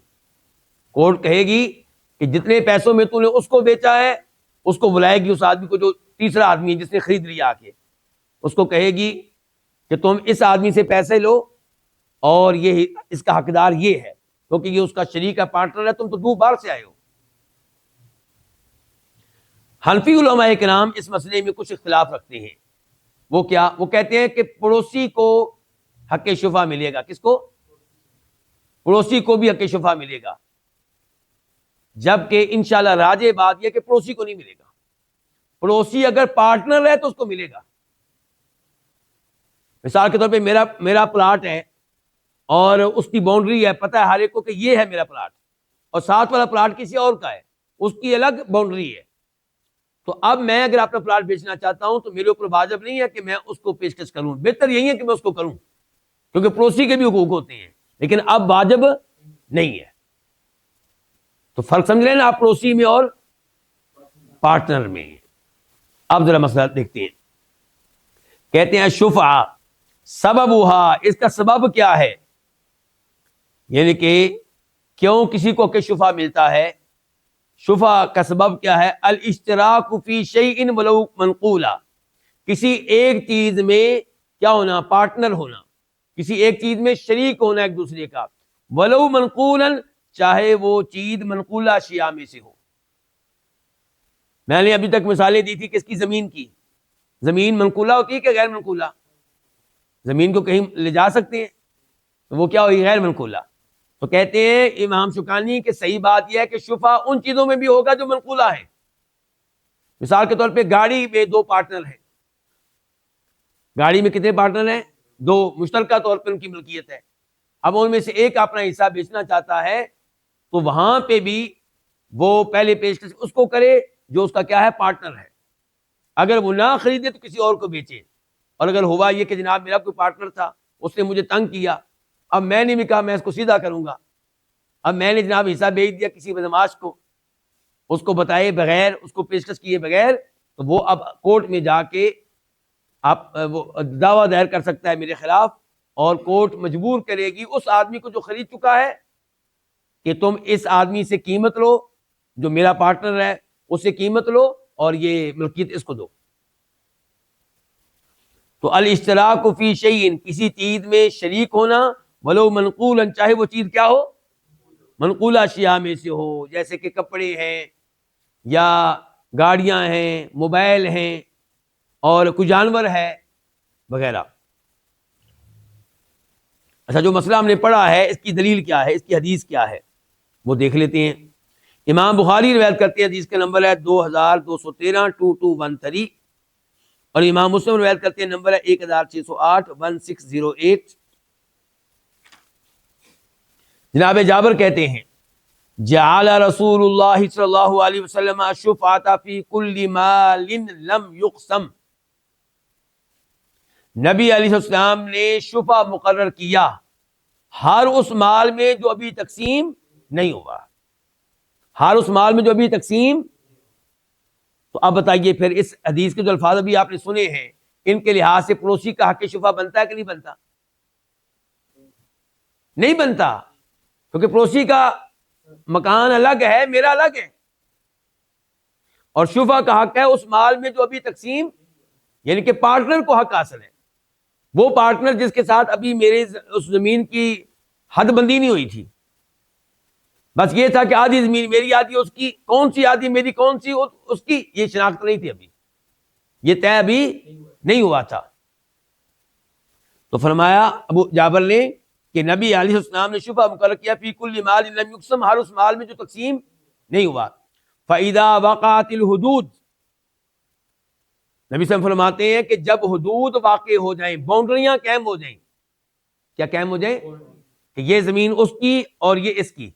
کورٹ کہے گی کہ جتنے پیسوں میں تو نے اس کو بیچا ہے، اس کو بلائے گی، اس آدمی کو جو تیسرا آدمی ہے جس نے خرید لیا آ کے، اس کو کہے گی کہ تم اس آدمی سے پیسے لو اور یہ اس کا حقدار یہ ہے، کیونکہ یہ اس کا شریک ہے، پارٹنر ہے، تم تو دو بار سے آئے ہو. حنفی علماء کرام اس مسئلے میں کچھ اختلاف رکھتے ہیں. وہ کیا؟ وہ کہتے ہیں کہ پڑوسی کو حق شفع ملے گا. کس کو؟ پڑوسی کو بھی حق شفع ملے گا، جبکہ انشاءاللہ راجح بات یہ کہ پڑوسی کو نہیں ملے گا. پڑوسی اگر پارٹنر ہے تو اس کو ملے گا. مثال کے طور پہ میرا پلاٹ ہے اور اس کی باؤنڈری ہے، پتہ ہے ہر ایک کو کہ یہ ہے میرا پلاٹ، اور ساتھ والا پلاٹ کسی اور کا ہے، اس کی الگ باؤنڈری ہے. تو اب میں اگر اپنا پلاٹ بیچنا چاہتا ہوں تو میرے اوپر واجب نہیں ہے کہ میں اس کو پیشکش کروں. بہتر یہی ہے کہ میں اس کو کروں، کیونکہ پڑوسی کے بھی حقوق ہوتے ہیں، لیکن اب واجب نہیں ہے. تو فرق سمجھ رہے ہیں نا آپ، پڑوسی میں اور پارٹنر میں. اب ذرا مسئلہ دیکھتے ہیں. کہتے ہیں شفع سببھا، اس کا سبب کیا ہے، یعنی کہ کیوں کسی کو کہ شفع ملتا ہے. شفع کا سبب کیا ہے؟ الاشتراک فی شیء ولو منقولا، کسی ایک چیز میں کیا ہونا؟ پارٹنر ہونا، کسی ایک چیز میں شریک ہونا ایک دوسرے کا. ولو منقولا، چاہے وہ چیز منقولہ اشیاء میں سے ہو. میں نے ابھی تک مثالیں دی تھی کس کی؟ زمین کی. زمین منقولہ ہوتی ہے کہ غیر منقولہ؟ زمین کو کہیں لے جا سکتے ہیں تو وہ کیا ہوئی؟ غیر منقولہ. تو کہتے ہیں امام شوکانی کہ صحیح بات یہ ہے کہ شفع ان چیزوں میں بھی ہوگا جو منقولہ ہے. مثال کے طور پہ گاڑی میں 2 پارٹنر ہیں. گاڑی میں کتنے پارٹنر ہیں؟ 2، مشترکہ طور پر ان کی ملکیت ہے. اب ان میں سے ایک اپنا حصہ بیچنا چاہتا ہے تو وہاں پہ بھی وہ پہلے پیشکش اس کو کرے جو اس کا کیا ہے؟ پارٹنر ہے. اگر وہ نہ خریدے تو کسی اور کو بیچے. اور اگر ہوا یہ کہ جناب میرا کوئی پارٹنر تھا اس نے مجھے تنگ کیا، اب میں نے بھی کہا میں اس کو سیدھا کروں گا، اب میں نے جناب حصہ بیچ دیا کسی بدمعاش کو، اس کو بتائے بغیر، اس کو پیشکش کیے بغیر، تو وہ اب کورٹ میں جا کے آپ وہ دعویٰ دائر کر سکتا ہے میرے خلاف، اور کورٹ مجبور کرے گی اس آدمی کو جو خرید چکا ہے کہ تم اس آدمی سے قیمت لو، جو میرا پارٹنر ہے اس سے قیمت لو اور یہ ملکیت اس کو دو۔ تو الاشتراک فی شیء، کسی چیز میں شریک ہونا، ولو منقولا، چاہے وہ چیز کیا ہو، منقولہ اشیاء میں سے ہو، جیسے کہ کپڑے ہیں یا گاڑیاں ہیں، موبائل ہیں، اور کوئی جانور ہے وغیرہ۔ اچھا، جو مسئلہ ہم نے پڑھا ہے اس کی دلیل کیا ہے، اس کی حدیث کیا ہے، وہ دیکھ لیتے ہیں۔ امام بخاری روایت کرتے ہیں، حدیث کا نمبر ہے 2213 2213، اور امام مسلم روایت کرتے ہیں، نمبر ہے 1608 1608۔ جناب جابر کہتے ہیں جعل رسول اللہ صلی اللہ علیہ وسلم الشفعۃ فی کل مال لم یقسم، نبی علیہ السلام نے شفع مقرر کیا ہر اس مال میں جو ابھی تقسیم نہیں ہوا، ہر اس مال میں جو ابھی تقسیم۔ تو اب بتائیے پھر اس حدیث کے جو الفاظ ابھی آپ نے سنے ہیں، ان کے لحاظ سے پڑوسی کا حق شفع بنتا ہے کہ نہیں بنتا؟ نہیں بنتا، کیونکہ پڑوسی کا مکان الگ ہے، میرا الگ ہے، اور شفع کا حق ہے اس مال میں جو ابھی تقسیم، یعنی کہ پارٹنر کو حق حاصل ہے، وہ پارٹنر جس کے ساتھ ابھی میرے اس زمین کی حد بندی نہیں ہوئی تھی، بس یہ تھا کہ آدھی زمین میری، آدھی اس کی، کون سی آدھی میری کون سی اس کی، یہ شناخت نہیں تھی، ابھی یہ طے ابھی نہیں ہوا تھا۔ تو فرمایا ابو جابر نے کہ نبی علیہ السلام نے شفع مقرر کیا فی کل مال لم یقسم، ہر اس مال میں جو تقسیم نہیں ہوا۔ فَإِذَا وَقَعَتِ الْحُدُودُ، نبی صلی اللہ علیہ وسلم فرماتے ہیں کہ جب حدود واقع ہو جائیں، باؤنڈریاں قائم ہو جائیں، کیا قائم ہو جائیں؟ کہ یہ زمین اس کی اور یہ اس کی،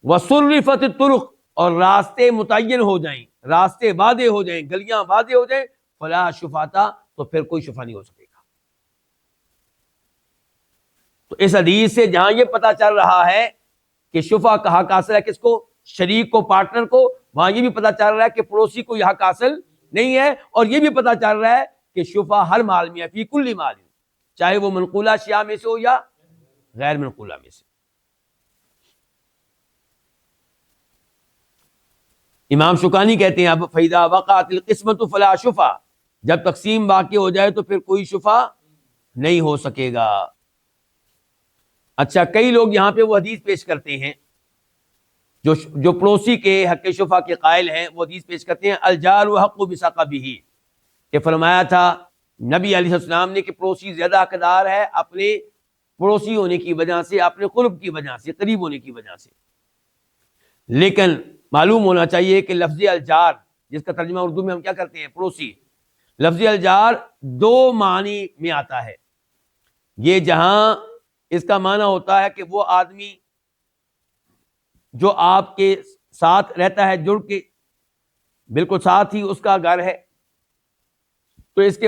وَصُرِّفَتِ الطُّرُقُ، اور راستے متعین ہو جائیں، راستے واضح ہو جائیں، گلیاں واضح ہو جائیں، فلا شفاعۃ، تو پھر کوئی شفا نہیں ہو سکے گا۔ تو اس حدیث سے جہاں یہ پتا چل رہا ہے کہ شفع کا حق حاصل ہے کس کو، شریک کو، پارٹنر کو، وہاں یہ بھی پتا چل رہا ہے کہ پڑوسی کو یہ حق حاصل نہیں ہے، اور یہ بھی پتا چل رہا ہے کہ شفع ہر مال میں ہے، فی کل مال، چاہے وہ منقولہ اشیاء میں سے ہو یا غیر منقولہ میں سے۔ امام شوکانی کہتے ہیں اب فَإِذَا وَقَعَتِ الْقِسْمَةُ فَلَا شُفَعَ، جب تقسیم واقع ہو جائے تو پھر کوئی شفع نہیں ہو سکے گا۔ اچھا، کئی لوگ یہاں پہ وہ حدیث پیش کرتے ہیں جو پڑوسی کے حق شفع کے قائل ہیں، وہ حدیث پیش کرتے ہیں الجار حق بثقبہ، کہ فرمایا تھا نبی علیہ السلام نے کہ پڑوسی زیادہ حقدار ہے اپنے پڑوسی ہونے کی وجہ سے، اپنے قرب کی وجہ سے، قریب ہونے کی وجہ سے۔ لیکن معلوم ہونا چاہیے کہ لفظ الجار، جس کا ترجمہ اردو میں ہم کیا کرتے ہیں، پڑوسی، لفظ الجار دو معنی میں آتا ہے۔ یہ جہاں اس کا معنی ہوتا ہے کہ وہ آدمی جو آپ کے ساتھ رہتا ہے، جڑ کے بالکل ساتھ ہی اس کا گھر ہے، تو اس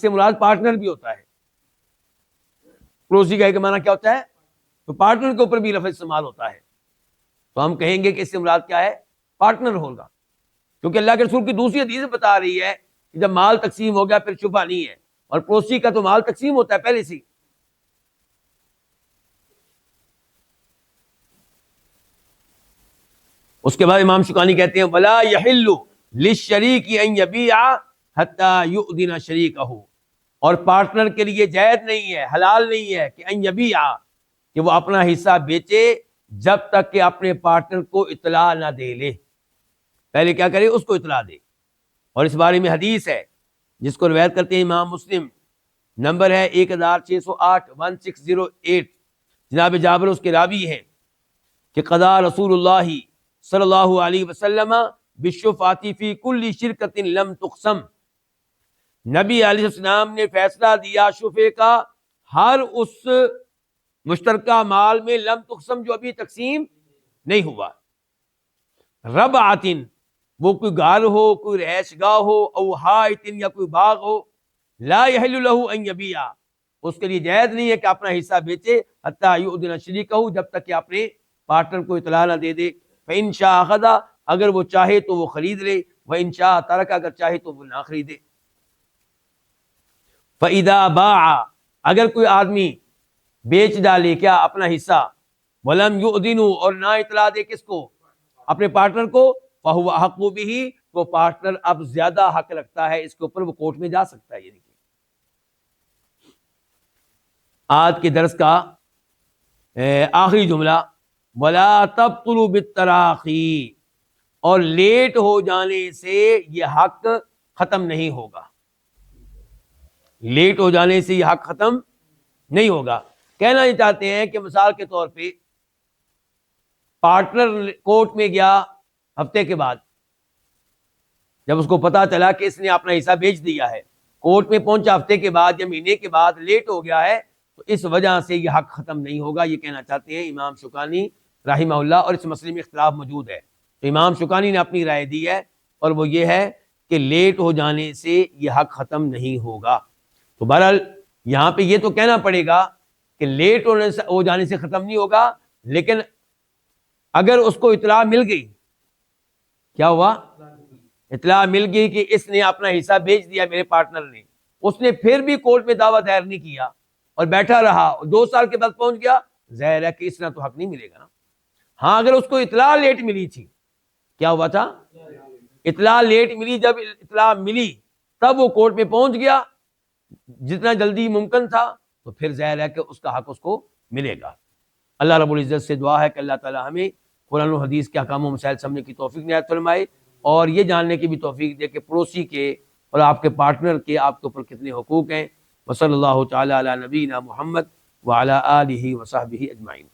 سے مراد پارٹنر بھی ہوتا ہے۔ پڑوسی کا ایک معنی کیا ہوتا ہے، تو پارٹنر کے اوپر بھی لفظ استعمال ہوتا ہے، تو ہم کہیں گے کہ اس سے مراد کیا ہے، پارٹنر ہوگا، کیونکہ اللہ کے رسول کی دوسری حدیث بتا رہی ہے کہ جب مال تقسیم ہو گیا پھر شفع نہیں ہے، اور پڑوسی کا تو مال تقسیم ہوتا ہے پہلے سے۔ اس کے بعد امام شوکانی کہتے ہیں ولا یحل للشریک ان یبیع حتی یؤذن شریکہ، اور پارٹنر کے لیے جائز نہیں ہے، حلال نہیں ہے کہ ان یبیع، کہ وہ اپنا حصہ بیچے جب تک کہ اپنے پارٹنر کو اطلاع نہ دے لے، پہلے کیا کرے، اس کو اطلاع دے۔ اور اس بارے میں حدیث ہے جس کو روایت کرتے ہیں امام مسلم، نمبر ہے 1608 1608، جناب جابر اس کے راوی ہیں کہ قضا رسول اللہ صلی اللہ علیہ وسلم بالشفعۃ فی کل شرکۃ لم تقسم، نبی علیہ السلام نے فیصلہ دیا شفعے کا ہر اس مشترکہ مال میں لم تقسم جو ابھی تقسیم نہیں ہوا، ربعۃ، وہ کوئی گھر ہو، کوئی رہائش گاہ ہو، او حائط، یا کوئی باغ ہو، لا یحل له ان یبیع، اس کے لیے جائز نہیں ہے کہ اپنا حصہ بیچے حتیٰ یؤذن شریکہ، جب تک کہ اپنے پارٹنر کو اطلاع نہ دے دے۔ فإن شاء أخذ، اگر وہ چاہے تو وہ خرید لے، وإن شاء ترک، اگر چاہے تو وہ نہ خریدے۔ فإذا باع، اگر کوئی آدمی بیچ ڈالے کیا اپنا حصہ، ولم یؤذنوا، اور نہ اطلاع دے کس کو، اپنے پارٹنر کو، فهو احق به، وہ پارٹنر اب زیادہ حق رکھتا ہے اس کے اوپر، وہ کورٹ میں جا سکتا ہے۔ یعنی کہ آج کے درس کا آخری جملہ، ولا تبطلوا بالتراخی، اور لیٹ ہو جانے سے یہ حق ختم نہیں ہوگا، لیٹ ہو جانے سے یہ حق ختم نہیں ہوگا۔ کہنا یہ چاہتے ہیں کہ مثال کے طور پہ پارٹنر کورٹ میں گیا ہفتے کے بعد، جب اس کو پتا چلا کہ اس نے اپنا حصہ بیچ دیا ہے، کورٹ میں پہنچا ہفتے کے بعد یا مہینے کے بعد، لیٹ ہو گیا ہے، تو اس وجہ سے یہ حق ختم نہیں ہوگا، یہ کہنا چاہتے ہیں امام شوکانی رحمہ اللہ، اور اس مسئلے میں اختلاف موجود ہے۔ تو امام شوکانی نے اپنی رائے دی ہے، اور وہ یہ ہے کہ لیٹ ہو جانے سے یہ حق ختم نہیں ہوگا۔ تو بہرحال یہاں پہ یہ تو کہنا پڑے گا کہ لیٹ ہو جانے سے ختم نہیں ہوگا، لیکن اگر اس کو اطلاع مل گئی، کیا ہوا، اطلاع مل گئی کہ اس نے اپنا حصہ بیچ دیا میرے پارٹنر نے، اس نے پھر بھی کورٹ میں دعویٰ دائر نہیں کیا اور بیٹھا رہا، 2 سال کے بعد پہنچ گیا، ظاہر ہے کہ اس طرح تو حق نہیں ملے گا نا۔ ہاں اگر اس کو اطلاع لیٹ ملی تھی، کیا ہوا تھا، اطلاع لیٹ ملی، جب اطلاع ملی تب وہ کورٹ میں پہنچ گیا جتنا جلدی ممکن تھا، تو پھر ظاہر ہے کہ اس کا حق اس کو ملے گا۔ اللہ رب العزت سے دعا ہے کہ اللہ تعالی ہمیں قرآن و حدیث کے احکام و مسائل سمجھنے کی توفیق عنایت فرمائے، اور یہ جاننے کی بھی توفیق دے کہ پڑوسی کے اور آپ کے پارٹنر کے آپ کے اوپر کتنے حقوق ہیں۔ وصلی اللہ تعالی علی نبینا محمد وعلی آلہ وصحبہ اجمعین۔